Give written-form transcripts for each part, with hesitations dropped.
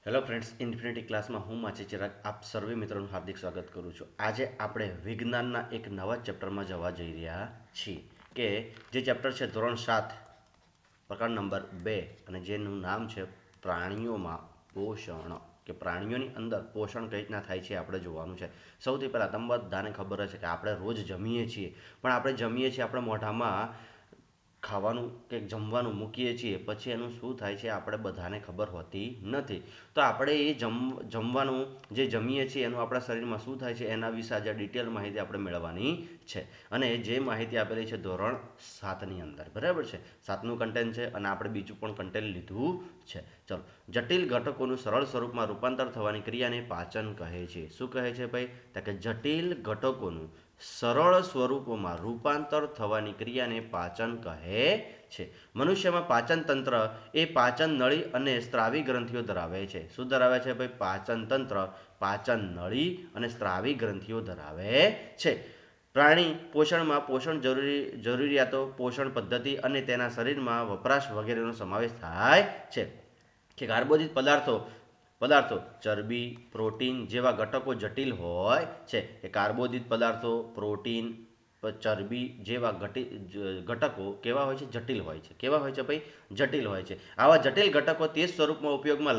Hello friends, infinity ક્લાસમાં હું માછી ચિરાગ આપ સર્વે મિત્રોનું હાર્દિક સ્વાગત કરું છું. આજે આપણે વિજ્ઞાનના એક નવા ચેપ્ટરમાં જવા જઈ રહ્યા છીએ કે જે ચેપ્ટર છે ધોરણ 7 પ્રકરણ નંબર 2 અને જેનું નામ છે પ્રાણીઓમાં પોષણ કે પ્રાણીઓની અંદર પોષણ કઈ રીતના થાય છે આપણે જોવાનું છે. સૌથી પહેલાં તમને બધાને ખબર હશે કે આપણે રોજ જમીએ છીએ, પણ આપણે જમીએ છીએ આપણે મોઢામાં ખાવાનું કે જમવાનું મૂકીએ છીએ, પછી એનું શું થાય છે આપણે બધાને ખબર હોતી નથી. તો આપણે એ જમવાનું જે જમીએ છીએ એનું આપણા શરીરમાં શું થાય છે એના વિશે આજે ડિટેલ માહિતી આપણે મેળવવાની છે. અને જે માહિતી આપેલી છે ધોરણ 7ની અંદર, બરાબર છે. 7નું કન્ટેન્ટ છે અને આપણે બીજું પણ કન્ટેન્ટ લીધું છે. ચલો, જટિલ ઘટકોનું સરળ સ્વરૂપમાં રૂપાંતર થવાની ક્રિયાને પાચન કહે છે. શું કહે છે ભાઈ? તો કે જટિલ ઘટકોનું સરળ સ્વરૂપોમાં રૂપાંતર થવાની ક્રિયાને પાચન કહે છે. મનુષ્યમાં પાચન તંત્ર એ પાચન નળી અને સ્ત્રાવી ગ્રંથિઓ ધરાવે છે. શું ધરાવે છે ભાઈ? પાચન તંત્ર પાચન નળી અને સ્ત્રાવી ગ્રંથિઓ ધરાવે છે. પ્રાણી પોષણમાં પોષણ જરૂરિયાતો, પોષણ પદ્ધતિ અને તેના શરીરમાં વપરાશ વગેરેનો સમાવેશ થાય છે. કે કાર્બોદિત પદાર્થો ચરબી, પ્રોટીન જેવા ઘટકો જટિલ હોય છે. કે કાર્બોદિત પદાર્થો, પ્રોટીન, ચરબી જેવા ઘટકો કેવા હોય છે? જટિલ હોય છે. કેવા હોય છે ભાઈ? જટિલ હોય છે. આવા જટિલ ઘટકો તે જ સ્વરૂપમાં ઉપયોગમાં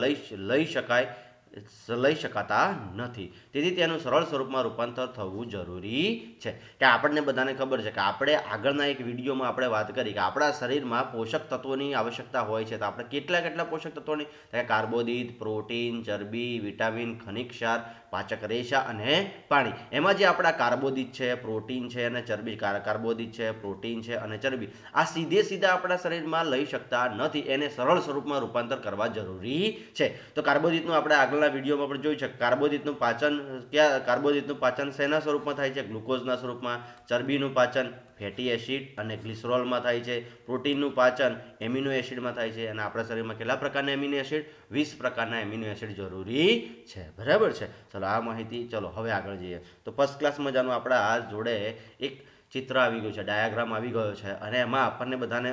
લઈ શકાતા નથી. તેથી તેનું સરળ સ્વરૂપમાં રૂપાંતર થવું જરૂરી છે. કે આપણને બધાને ખબર છે કે આપણે આગળના એક વિડીયોમાં આપણે વાત કરી કે આપણા શરીરમાં પોષક તત્વોની આવશ્યકતા હોય છે. તો આપણે કેટલા પોષક તત્વોની? કાર્બોદિત, પ્રોટીન, ચરબી, વિટામિન, ખનિજ ક્ષાર, પાચક રેશા અને પાણી. એમાં જે આપણા કાર્બોદિત છે, પ્રોટીન છે અને ચરબી, કાર્બોદિત છે, પ્રોટીન છે અને ચરબી, આ સીધા આપણા શરીરમાં લઈ શકતા નથી. એને સરળ સ્વરૂપમાં રૂપાંતર કરવા જરૂરી છે. તો કાર્બોદિતનું આપણે આગળના વિડીયોમાં પણ જોયું છે. કાર્બોદિતનું પાચન શેના સ્વરૂપમાં થાય છે? ગ્લુકોઝના સ્વરૂપમાં. ચરબીનું પાચન ફેટી એસિડ અને ગ્લિસરોલમાં થાય છે. પ્રોટીનનું પાચન એમિનો એસિડમાં થાય છે. અને આપણા શરીરમાં કેટલા પ્રકારના એમિનો એસિડ? 20 પ્રકારના એમિનો એસિડ જરૂરી છે. બરાબર છે. ચલો, આ માહિતી, ચલો હવે આગળ જઈએ. તો ફર્સ્ટ ક્લાસ મજાનું આપણા આ જોડે એક ચિત્ર આવી ગયું છે, ડાયાગ્રામ આવી ગયો છે અને એમાં આપણને બધાને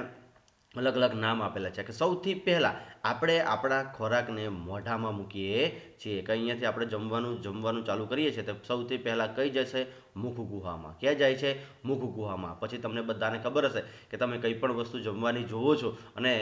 અલગ અલગ નામ આપેલા છે. કે સૌથી પહેલાં આપણે આપણા ખોરાકને મોઢામાં મૂકીએ છીએ. કે અહીંયાથી આપણે જમવાનું ચાલુ કરીએ છીએ તો સૌથી પહેલાં કઈ જશે? મુખ ગુહામાં. ક્યાં જાય છે? મુખ ગુહામાં. પછી તમને બધાને ખબર હશે કે તમે કંઈ પણ વસ્તુ જમવાની જોવો છો અને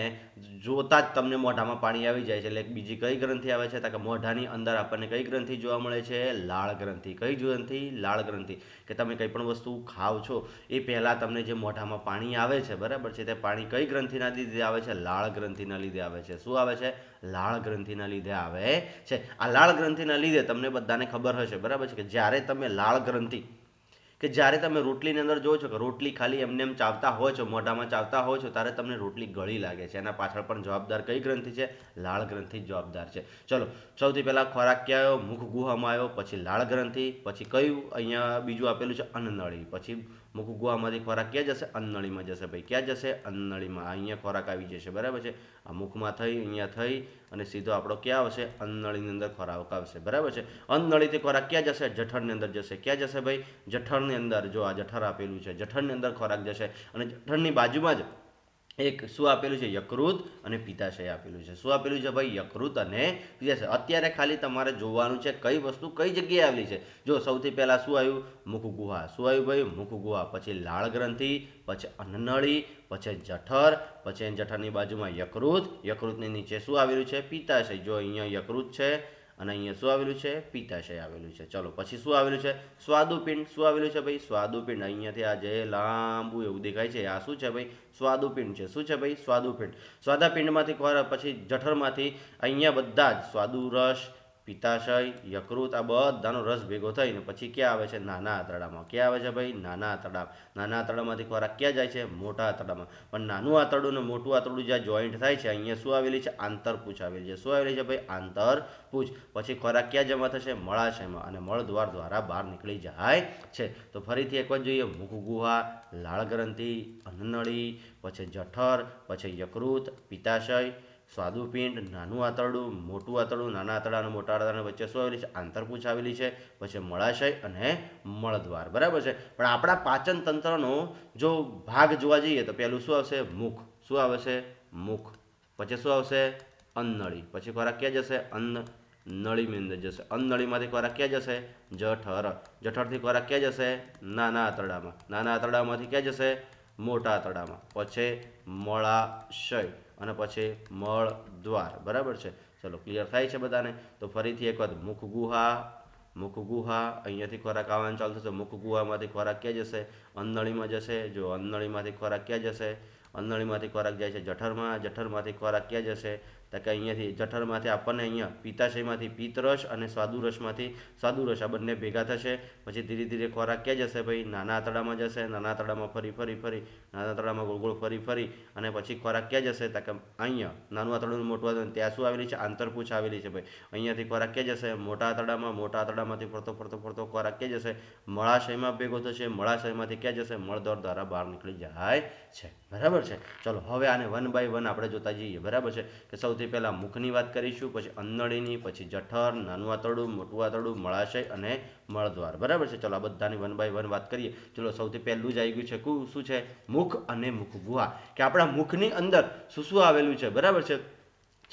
જોતા જ તમને મોઢામાં પાણી આવી જાય છે. એટલે બીજી કઈ ગ્રંથિ આવે છે? તો કે મોઢાની અંદર આપણને કઈ ગ્રંથિ જોવા મળે છે? લાળ ગ્રંથિ. કઈ ગ્રંથિ? લાળ ગ્રંથિ. કે તમે કંઈ પણ વસ્તુ ખાવ છો એ પહેલાં તમને જે મોઢામાં પાણી આવે છે, બરાબર છે, તે પાણી કઈ ગ્રંથિના લીધે આવે છે? લાળ ગ્રંથિના લીધે આવે છે. શું આવે છે? લાળ ગ્રંથિના લીધે આવે છે. આ લાળ ગ્રંથિના લીધે તમને બધાને ખબર હશે, બરાબર છે, કે જ્યારે તમે લાળ ગ્રંથિ કે જ્યારે તમે રોટલીની અંદર જોવો છો કે રોટલી ખાલી એમને ચાવતા હોય છો, મોઢામાં ચાવતા હોય છો, ત્યારે તમને રોટલી ગળી લાગે છે. એના પાછળ પણ જવાબદાર કઈ ગ્રંથિ છે? લાળ ગ્રંથિ જવાબદાર છે. ચલો, સૌથી પહેલાં ખોરાક ક્યાં આવ્યો? મુખ ગુહામાં આવ્યો. પછી લાળ ગ્રંથિ. પછી કયું અહીંયા બીજું આપેલું છે? અન્નનળી. પછી મુખ ગુહામાંથી ખોરાક ક્યાં જશે? અન્નનળીમાં જશે ભાઈ. ક્યાં જશે? અન્નનળીમાં. અહીંયા ખોરાક આવી જશે, બરાબર છે. આ મુખમાં થઈ, અહીંયા થઈ અને સીધો આપણો ક્યાં આવશે? અન્નનળીની અંદર ખોરાક આવશે, બરાબર છે. અન્નનળીથી ખોરાક ક્યાં જશે? જઠરની અંદર જશે. ક્યાં જશે ભાઈ? જઠરની અંદર. જો આ જઠર આપેલું છે, જઠરની અંદર ખોરાક જશે અને જઠરની બાજુમાં જ એક શું આપેલું છે? યકૃત અને પિત્તાશય આપેલું છે. શું આપેલું છે ભાઈ? યકૃત અને પિત્તાશય. અત્યારે ખાલી તમારે જોવાનું છે કઈ વસ્તુ કઈ જગ્યાએ આવેલી છે. જો સૌથી પહેલાં શું આવ્યું? મુખ ગુહા. શું આવ્યું ભાઈ? મુખ ગુહા. પછી લાળ ગ્રંથિ, પછી અન્નનળી, પછી જઠર, પછી જઠરની બાજુમાં યકૃત, યકૃતની નીચે શું આવેલું છે? પિત્તાશય. જો અહીંયા યકૃત છે અને અહીંયા શું આવેલું છે? પિત્તાશય આવેલું છે. ચલો, પછી શું આવેલું છે? સ્વાદુપિંડ. શું આવેલું છે ભાઈ? સ્વાદુપિંડ. અહીંયાથી આ જે લાંબુ એવું દેખાય છે, આ શું છે ભાઈ? સ્વાદુપિંડ છે. શું છે ભાઈ? સ્વાદુપિંડ. સ્વાદુપિંડમાંથી ખોરાક પછી જઠરમાંથી અહીંયા બધા જ સ્વાદુરસ, પિત્તાશય, યકૃત, આ બધાનો રસ ભેગો થઈને પછી ક્યાં આવે છે? નાના આંતરડામાં. ક્યાં આવે છે ભાઈ? નાના આંતરડા. નાના આંતરડામાંથી ખોરાક ક્યાં જાય છે? મોટા આંતરડામાં. પણ નાનું આંતરડું અને મોટું આંતરડું જ્યાં જોઈન્ટ થાય છે, અહીંયા શું આવેલી છે? આંતરપૂછ આવેલી છે. શું આવેલી છે ભાઈ? આંતરપૂછ. પછી ખોરાક ક્યાં જમા થશે? મળાશયમાં અને મળદ્વાર દ્વારા બહાર નીકળી જાય છે. તો ફરીથી એકવાર જોઈએ. મુખ ગુહા, લાળ ગ્રંથિ, અન્નનળી, પછી જઠર, પછી યકૃત, પિત્તાશય, સ્વાદુપિંડ, નાનું આંતરડું, મોટું આંતરડું, નાના આંતરડા અને મોટા આંતરડાની વચ્ચે શું આવેલી છે? આંતરપૂછ આવેલી છે. પછી મળાશય અને મળદ્વાર, બરાબર છે. પણ આપણા પાચન તંત્રનો જો ભાગ જોવા જઈએ તો પહેલું શું આવશે? મુખ. શું આવશે? મુખ. પછી શું આવશે? અન્નનળી. પછી ખોરાક ક્યાં જશે? નળીની અંદર જશે. અન્નળીમાંથી ખોરાક ક્યાં જશે? જઠર. જઠરથી ખોરાક ક્યાં જશે? નાના આંતરડામાં. નાના આંતરડામાંથી ક્યાં જશે? મોટા આંતરડામાં. પછી મળાશય અને પછી મળદ્વાર. બરાબર છે. ચલો ક્લિયર થાય છે બધાને? તો ફરીથી એક વખત મુખગુહા અહીંયાથી ખોરાક આવવાનું ચાલુ થશે. મુખગુહામાંથી ખોરાક ક્યાં જશે? અન્નળીમાં જશે. જો અન્નળીમાંથી ખોરાક ક્યાં જશે? અન્નળીમાંથી ખોરાક જાય છે જઠરમાં. જઠરમાંથી ખોરાક ક્યાં જશે? તો કે અહીંયાથી જઠરમાંથી આપણને અહીંયા પિત્તાશયમાંથી પિત્તરસ અને સ્વાદુરસમાંથી સ્વાદુરસ આ બંને ભેગા થશે. પછી ધીરે ધીરે ખોરાક ક્યાં જશે ભાઈ? નાના આંતરડામાં જશે. નાના આંતરડામાં ફરી નાના આંતરડામાં ગોળ ગોળ ફરી અને પછી ખોરાક ક્યાં જશે? તો કે અહીંયા નાનું આંતરડું મોટું આંતરડું ત્યાં શું આવેલી છે? આંતરપૂછ આવેલી છે ભાઈ. અહીંયાથી ખોરાક ક્યાં જશે? મોટા આંતરડામાં. મોટા આંતરડામાંથી ફરતો ખોરાક ક્યાં જશે? મળાશયમાં ભેગો થશે. મળાશયમાંથી ક્યાં જશે? મળદ્વાર દ્વારા બહાર નીકળી જાય છે. બરાબર છે. ચલો હવે આને વન બાય વન આપણે જોતા જઈએ. બરાબર છે. કે સૌથી પહેલા મુખની વાત કરીશું, પછી અન્નળીની, પછી જઠર, નાનું આંતરડું, મોટું આંતરડું, મળાશય અને મળદ્વાર. બરાબર છે. ચલો આ બધાની વન બાય વન વાત કરીએ. ચલો સૌથી પહેલું જ આવી ગયું છે શું છે? મુખ અને મુખગુહા. કે આપણા મુખની અંદર શું શું આવેલું છે? બરાબર છે.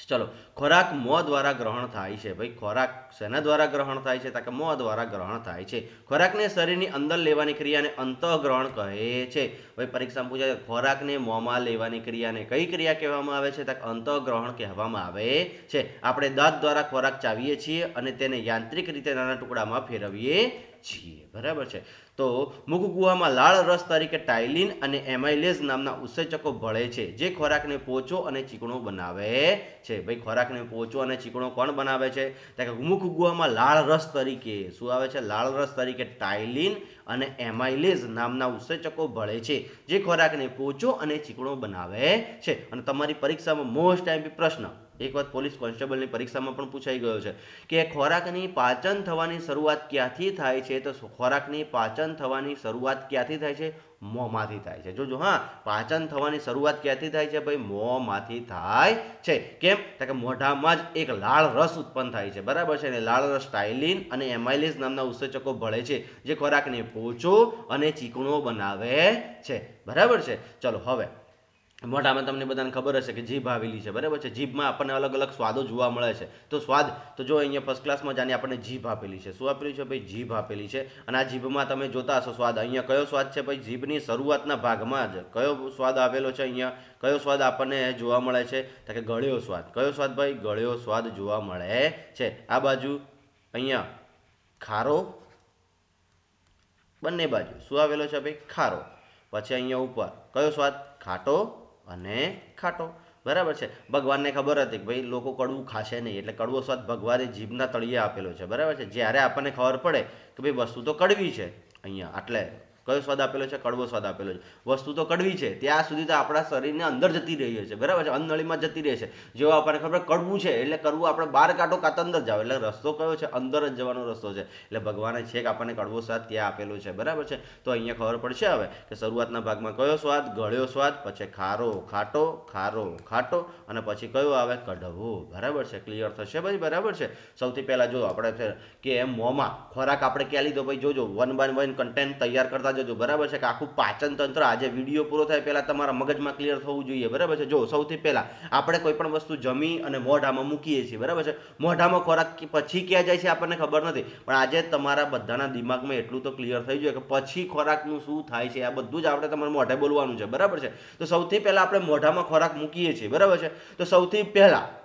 ચલો ખોરાક મોં દ્વારા ગ્રહણ થાય છે ભાઈ. ખોરાક શેના દ્વારા ગ્રહણ થાય છે? તો કે મોં દ્વારા ગ્રહણ થાય છે. ખોરાકને શરીરની અંદર લેવાની ક્રિયાને અંતઃગ્રહણ કહે છે. ભાઈ પરીક્ષામાં પૂછાય ખોરાકને મોંમાં લેવાની ક્રિયાને કઈ ક્રિયા કહેવામાં આવે છે? તો અંતઃગ્રહણ કહેવામાં આવે છે. આપણે દાંત દ્વારા ખોરાક ચાવીએ છીએ અને તેને યાંત્રિક રીતે નાના ટુકડામાં ફેરવીએ છીએ. બરાબર છે. તો મુખગુહામાં લાળ રસ તરીકે ટાઇલિન અને એમાઇલેઝ નામના ઉત્સેચકો ભળે છે, જે ખોરાકને પોચો અને ચીકણો બનાવે છે. ભાઈ ખોરાકને પોચો અને ચીકણો કોણ બનાવે છે? તો કે મુખગુહામાં લાળ રસ તરીકે શું આવે છે? લાળ રસ તરીકે ટાઇલિન અને એમાઇલેઝ નામના ઉત્સેચકો ભળે છે, જે ખોરાકને પોચો અને ચીકણો બનાવે છે. અને તમારી પરીક્ષામાં મોસ્ટ ટાઈમ પ્રશ્ન એક વાત પોલીસ કોન્સ્ટેબલની પરીક્ષામાં પણ પૂછાઈ ગયો છે કે ખોરાકની પાચન થવાની શરૂઆત ક્યાંથી થાય છે? તો ખોરાકની પાચન થવાની શરૂઆત ક્યાંથી થાય છે? મોંમાંથી થાય છે. જોજો હા, પાચન થવાની શરૂઆત ક્યાંથી થાય છે ભાઈ? મોંમાંથી થાય છે. કેમ? તો કે મોઢામાં જ એક લાળ રસ ઉત્પન્ન થાય છે. બરાબર છે. અને લાળ રસ ટાઇલિન અને એમાઇલેઝ નામના ઉત્સેચકો ભળે છે, જે ખોરાકને પોચો અને ચીકણો બનાવે છે. બરાબર છે. ચલો હવે મોઢામાં તમને બધાને ખબર હશે કે જીભ આવેલી છે. બરાબર છે. જીભમાં આપણને અલગ અલગ સ્વાદો જોવા મળે છે. તો સ્વાદ તો જો અહીંયા ફર્સ્ટ ક્લાસમાં જાણે આપણને જીભ આપેલી છે. શું આપેલી છે ભાઈ? જીભ આપેલી છે. અને આ જીભમાં તમે જોતા હશો સ્વાદ. અહીંયા કયો સ્વાદ છે ભાઈ? જીભની શરૂઆતના ભાગમાં જ કયો સ્વાદ આવેલો છે? અહીંયા કયો સ્વાદ આપણને જોવા મળે છે? તો કે ગળ્યો સ્વાદ. કયો સ્વાદ ભાઈ? ગળ્યો સ્વાદ જોવા મળે છે. આ બાજુ અહીંયા ખારો, બંને બાજુ શું આવેલો છે ભાઈ? ખારો. પછી અહીંયા ઉપર કયો સ્વાદ? ખાટો અને ખાટો. બરાબર છે. ભગવાનને ખબર હતી કે ભાઈ લોકો કડવું ખાશે નહીં, એટલે કડવો સ્વાદ ભગવાને જીભના તળિયે આપેલો છે. બરાબર છે. જ્યારે આપણને ખબર પડે કે ભાઈ વસ્તુ તો કડવી છે, અહીંયા એટલે કયો સ્વાદ આપેલો છે? કડવો સ્વાદ આપેલો છે. વસ્તુ તો કડવી છે ત્યાં સુધી તો આપણા શરીરની અંદર જતી રહી છે. બરાબર છે. અન્નનળીમાં જતી રહે છે. જેવો આપણને ખબર કડવું છે એટલે કડવું આપણે બહાર કાઢો કાં તો અંદર જાવ, એટલે રસ્તો કયો છે? અંદર જ જવાનો રસ્તો છે. એટલે ભગવાને છે કે આપણને કડવો સ્વાદ ત્યાં આપેલો છે. બરાબર છે. તો અહીંયા ખબર પડશે હવે કે શરૂઆતના ભાગમાં કયો સ્વાદ? ગળ્યો સ્વાદ. પછી ખારો ખાટો, ખારો ખાટો અને પછી કયો આવે? કડવો. બરાબર છે. ક્લિયર થશે ભાઈ? બરાબર છે. સૌથી પહેલા જો આપણે કે એમ મોંમાં ખોરાક આપણે ક્યાં લીધો ભાઈ? જોજો વન બાય વન કન્ટેન્ટ તૈયાર કરતા જજો. બરાબર છે. કે આખું પાચન તંત્ર આજે વિડીયો પૂરો થાય પહેલા તમારા મગજમાં ક્લિયર થવું જોઈએ. બરાબર છે. જો સૌથી પહેલા આપણે કોઈ પણ વસ્તુ જમી અને મોઢામાં મૂકીએ છીએ. બરાબર છે. મોઢામાં ખોરાક પછી ક્યાં જાય છે આપણને ખબર નથી, પણ આજે તમારા બધાના દિમાગમાં એટલું તો ક્લિયર થઈ જાય કે પછી ખોરાકનું શું થાય છે. આ બધું જ આપણે તમારે મોઢે બોલવાનું છે. બરાબર છે. તો સૌથી પહેલા આપણે મોઢામાં ખોરાક મૂકીએ છીએ. બરાબર છે. તો સૌથી પહેલા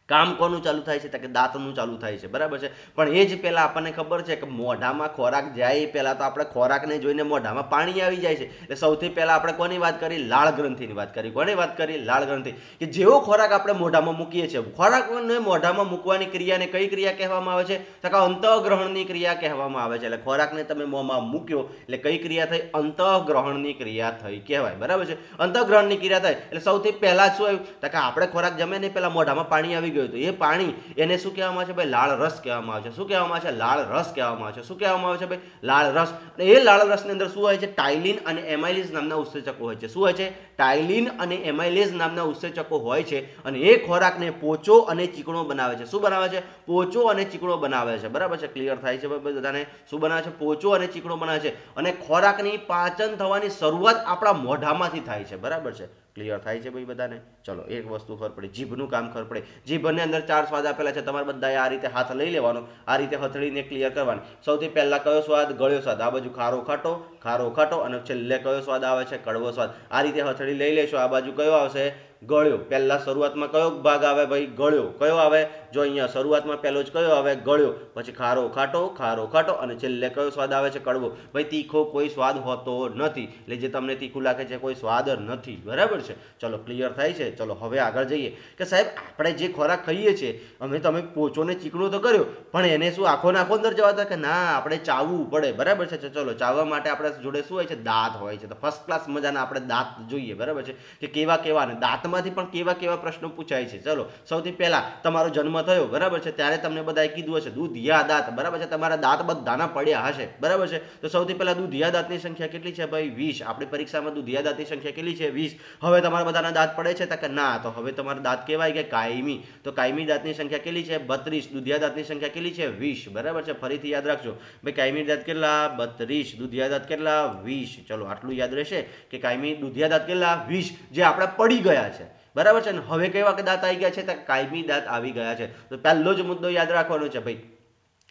કામ કોનું ચાલુ થાય છે? તો કે દાંતનું ચાલુ થાય છે. બરાબર છે. પણ એ જ પહેલાં આપણને ખબર છે કે મોઢામાં ખોરાક જાય એ પહેલાં તો આપણે ખોરાકને જોઈને મોઢામાં પાણી આવી જાય છે. એટલે સૌથી પહેલાં આપણે કોની વાત કરી? લાળ ગ્રંથિની વાત કરી. કોની વાત કરી? લાળ ગ્રંથિ. કે જેવો ખોરાક આપણે મોઢામાં મૂકીએ છીએ, ખોરાકને મોઢામાં મૂકવાની ક્રિયાને કઈ ક્રિયા કહેવામાં આવે છે? તો કે અંતઃગ્રહણની ક્રિયા કહેવામાં આવે છે. એટલે ખોરાકને તમે મોંમાં મૂક્યો એટલે કઈ ક્રિયા થઈ? અંતઃગ્રહણની ક્રિયા થઈ કહેવાય. બરાબર છે. અંતઃગ્રહણની ક્રિયા થાય એટલે સૌથી પહેલાં શું આવ્યું? તો કે આપણે ખોરાક જમે ને પહેલાં મોઢામાં પાણી આવી ગયું. તો એ પાણી એને શું કહેવામાં આવે છે ભાઈ? લાળ રસ કહેવામાં આવે છે. શું કહેવામાં આવે છે? લાળ રસ કહેવામાં આવે છે. શું કહેવામાં આવે છે ભાઈ? લાળ રસ. અને એ લાળ રસની અંદર શું હોય છે? ટાઇલિન અને એમાઇલેઝ નામના ઉત્સેચકો હોય છે. શું હોય છે? ટાઇલિન અને એમાઇલેઝ નામના ઉત્સેચકો હોય છે અને એ ખોરાકને પોચો અને ચીકણો બનાવે છે. શું બનાવે છે? પોચો અને ચીકણો બનાવે છે. બરાબર છે. ક્લિયર થાય છે બધાને? શું બનાવે છે? પોચો અને ચીકણો બનાવે છે. અને ખોરાકની પાચન થવાની શરૂઆત આપણા મોઢામાંથી થાય છે. બરાબર છે. ક્લિયર થાય છે ભાઈ બધાને? ચલો એક વસ્તુ ખબર પડી, જીભનું કામ ખબર પડે. જીભ જીભની અંદર 4 સ્વાદ આપેલા છે, તમારે બધાએ આ રીતે હાથ લઈ લેવાનો, આ રીતે હથળીને ક્લિયર કરવાની. સૌથી પહેલા કયો સ્વાદ? ગળ્યો સ્વાદ. આ બાજુ ખારો ખાટો અને છેલ્લે કયો સ્વાદ આવે છે? કડવો સ્વાદ. આ રીતે હથળી લઈ લેશો. આ બાજુ કયો આવશે? ગળ્યો. પહેલા શરૂઆતમાં કયો ભાગ આવે ભાઈ? ગળ્યો. કયો આવે? જો અહીંયા શરૂઆતમાં પહેલો જ કયો આવે? ગળ્યો. પછી ખારો ખાટો અને છેલ્લે કયો સ્વાદ આવે છે? કડવો. ભાઈ તીખો કોઈ સ્વાદ હોતો નથી, એટલે જે તમને તીખું લાગે છે કોઈ સ્વાદ નથી. બરાબર છે? ચલો ક્લિયર થાય છે. ચલો હવે આગળ જઈએ કે સાહેબ આપણે જે ખોરાક ખાઈએ છીએ, તમે પોચો ને ચીકણો તો કર્યો, પણ એને શું આખો ને આખો અંદર જવા કે ના, આપણે ચાવવું પડે. બરાબર છે? ચલો ચાવવા માટે આપણે જોડે શું હોય છે? દાંત હોય છે. તો ફર્સ્ટ ક્લાસ મજાના આપણે દાંત જોઈએ. બરાબર છે? કે કેવા ને દાંતમાંથી પણ કેવા પ્રશ્નો પૂછાય છે. ચલો સૌથી પહેલા તમારો જન્મ થયો, બરાબર છે, ત્યારે તમને બધાએ કીધું હશે દૂધિયા દાંત. બરાબર છે? તમારા દાંત બધાના પડ્યા હશે. બરાબર છે? તો સૌથી પહેલા દૂધિયા દાંતની સંખ્યા કેટલી છે ભાઈ? 20. આપણી પરીક્ષામાં દૂધિયા દાંતની સંખ્યા કેટલી છે? 20. હવે તમારા બધાના દાંત પડે છે કે ના? તો હવે તમારા દાંત કહેવાય કે કાયમી. તો કાયમી દાંતની સંખ્યા કેટલી છે? 32. દૂધિયા દાંતની સંખ્યા કેટલી છે? 20. બરાબર છે? ફરીથી યાદ રાખજો ભાઈ, કાયમી દાંત કેટલા? 32. દૂધિયા દાંત કેટલા? 20. ચલો આટલું યાદ રહેશે કે કાયમી દૂધિયા દાંત કેટલા? 20, જે આપણે પડી ગયા છે. બરાબર છે ને? હવે કેવા કે દાંત આવી ગયા છે? તો કાયમી દાંત આવી ગયા છે. તો પહેલો જ મુદ્દો યાદ રાખવાનો છે ભાઈ,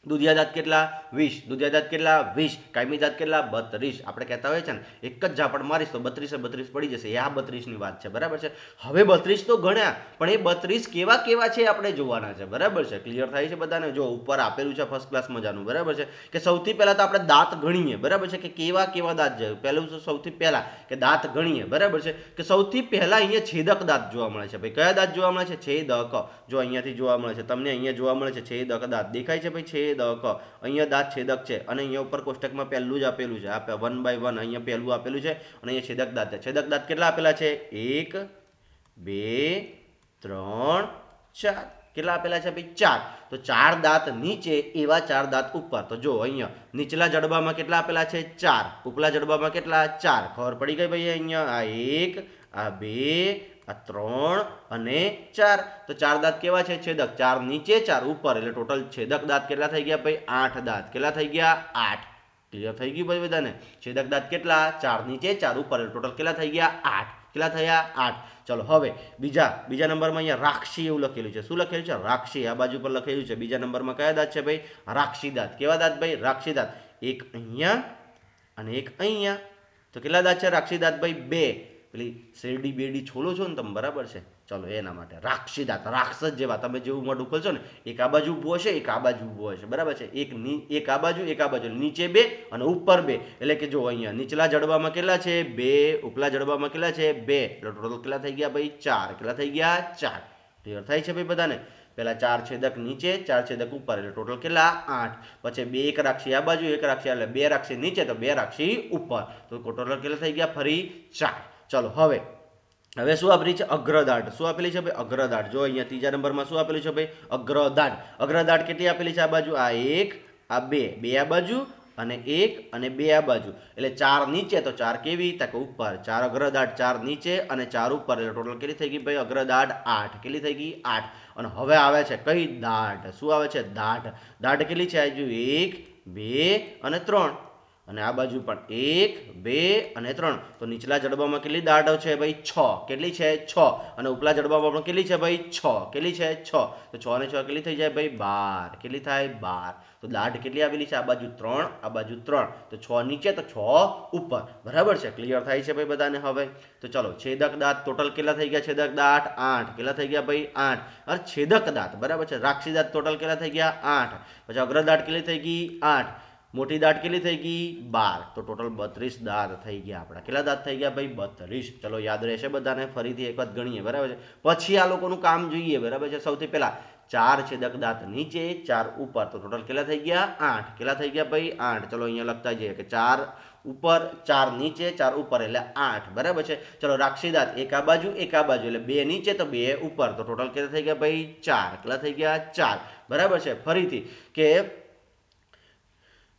દૂધિયા દાંત કેટલા? 20. દૂધિયા દાંત કેટલા? 20. કાયમી દાંત કેટલા? 32. આપણે કહેતા હોય છે ને, એક જ ઝાપટ મારીશ તો 32 પડી જશે. એ આ 32 ની વાત છે. બરાબર છે? હવે 32 તો ગણ્યા, પણ એ 32 કેવા છે આપણે જોવાના છે. બરાબર છે? ક્લિયર થાય છે બધાને? જો ઉપર આપેલું છે ફર્સ્ટ ક્લાસ મજાનું. બરાબર છે? કે સૌથી પહેલા તો આપણે દાંત ગણીએ. બરાબર છે? કે કેવા દાંત છે. પહેલું સૌથી પહેલા કે દાંત ગણીએ. બરાબર છે? કે સૌથી પહેલા અહીંયા છેદક દાંત જોવા મળે છે. ભાઈ કયા દાંત જોવા મળે છે? છેદક. જો અહીંયાથી જોવા મળે છે, તમને અહીંયા જોવા મળે છે છેદક દાંત. દેખાય છે ભાઈ? છેદક. અહીંયા દાંત છેદક છે અને અહીંયા ઉપર કોષ્ટકમાં પહેલું જ આપેલું છે. આ 1 by 1 અહીંયા પહેલું આપેલું છે અને અહીંયા છેદક દાંત છે. છેદક દાંત કેટલા આપેલા છે? 1 2 3 4. કેટલા આપેલા છે ભાઈ? 4. તો 4 દાંત નીચે, એવા 4 દાંત ઉપર. તો જો અહીંયા નીચલા જડબામાં કેટલા આપેલા છે? 4. ઉપલા જડબામાં કેટલા? 4. ખબર પડી ગઈ ભાઈ? અહીંયા આ 1, આ 2, આ 3 અને 4. તો 4 દાંત કેવા છે? છેદક. 4 નીચે 4 ઉપર, એટલે ટોટલ છેદક દાંત કેટલા થઈ ગયા ભાઈ? 8 દાંત. કેટલા થઈ ગયા? 8. ક્લિયર થઈ ગયું ભાઈ બધાને? છેદક દાંત કેટલા? 4 નીચે 4 ઉપર, એટલે ટોટલ કેટલા થઈ ગયા? 8. કેટલા થયા? 8. ચલો હવે બીજા નંબરમાં અહીંયા રાક્ષી એવું લખેલું છે. શું લખેલું છે? રાક્ષી. આ બાજુ પર લખેલું છે. બીજા નંબરમાં કયા દાંત છે ભાઈ? રાક્ષી દાંત. કેવા દાંત ભાઈ? રાક્ષી દાંત. એક અહીંયા અને એક અહીંયા. તો કેટલા દાંત છે રાક્ષી દાંત ભાઈ? 2. પેલી શેરડી બેરડી છોલો છો ને તમે, બરાબર છે? ચલો એના માટે રાક્ષી દાંત, રાક્ષસ જેવા. તમે જેવું મોઢું ખોલશો ને, એક આ બાજુ ઊભો હશે, એક આ બાજુ ઊભો હશે. બરાબર છે? એક આ બાજુ, એક આ બાજુ, નીચે 2 અને ઉપર 2. એટલે કે જો અહીંયા નીચલા જડબામાં કેટલા છે? 2. ઉપલા જડબામાં કેટલા છે? 2. એટલે ટોટલ કેટલા થઈ ગયા ભાઈ? 4. કેટલા થઈ ગયા? 4. ક્લિયર થાય છે ભાઈ બધાને? પહેલા 4 છેદક નીચે, 4 છેદક ઉપર, એટલે ટોટલ કેટલા? 8. પછી 2 એક રાક્ષી આ બાજુ, એક રાક્ષી, એટલે 2 રાક્ષી નીચે તો 2 રાક્ષી ઉપર. તો ટોટલ કેટલા થઈ ગયા? ફરી 4. ચલો હવે શું આપેલી છે? અગ્રદાઢ. શું આપેલી છે ભાઈ? અગ્રદાઢ. જો અહીંયા ત્રીજા નંબરમાં શું આપેલું છે ભાઈ? અગ્રદાઢ. અગ્રદાઢ કેટલી આપેલી છે? આ બાજુ આ 1, આ 2 આ બાજુ અને 1 અને 2 આ બાજુ, એટલે 4 નીચે. તો 4 કેવી? તક ઉપર. 4 અગ્રદાઢ, 4 નીચે અને 4 ઉપર, એટલે ટોટલ કેટલી થઈ ગઈ ભાઈ? અગ્રદાઢ 8. કેટલી થઈ ગઈ? 8. અને હવે આવે છે કઈ? દાઢ. શું આવે છે? દાઢ. દાઢ કેટલી છે? આ બાજુ 1 2 અને 3 અને આ બાજુ પણ 1 2 અને 3. તો નીચલા જડબામાં કેટલી દાઢ છે ભાઈ? 6. કેટલી છે? 6. અને ઉપલા જડબામાં પણ કેટલી છે ભાઈ? 6. કેટલી છે? 6. તો 6 અને 6 કેટલી થઈ જાય ભાઈ? 12. કેટલી થાય? 12. તો દાઢ કેટલી આવેલી છે? આ બાજુ 3, આ બાજુ 3. તો 6 નીચે તો 6 ઉપર. બરાબર છે? ક્લિયર થાય છે ભાઈ બધાને? હવે તો ચલો છેદક દાંત ટોટલ કેટલા થઈ ગયા? છેદક દાંત 8. કેટલા થઈ ગયા ભાઈ? 8. અને છેદક દાંત, બરાબર છે? રાક્ષી દાંત ટોટલ કેટલા થઈ ગયા? 8. પછી અગ્રદાઢ કેટલી થઈ ગઈ? 8. મોટી દાંત કેટલી થઈ ગઈ? 12. તો ટોટલ 32 દાંત થઈ ગયા આપણા. કેટલા દાંત થઈ ગયા ભાઈ? 32. ચલો યાદ રહેશે બધાને? ફરીથી એક વખત ગણીએ. બરાબર છે? પછી આ લોકોનું કામ જોઈએ. બરાબર છે? સૌથી પહેલા 4 છેદક દાંત નીચે, 4 ઉપર. તો ટોટલ કેટલા થઈ ગયા? 8. કેટલા થઈ ગયા ભાઈ? 8. ચલો અહીંયા લખતા જઈએ કે 4 ઉપર, 4 નીચે, 4 ઉપર, એટલે 8. બરાબર છે? ચલો રાક્ષી દાંત એક આ બાજુ, એક આ બાજુ, એટલે 2 નીચે તો 2 ઉપર. તો ટોટલ કેટલા થઈ ગયા ભાઈ? 4. કેટલા થઈ ગયા? 4. બરાબર છે? ફરીથી કે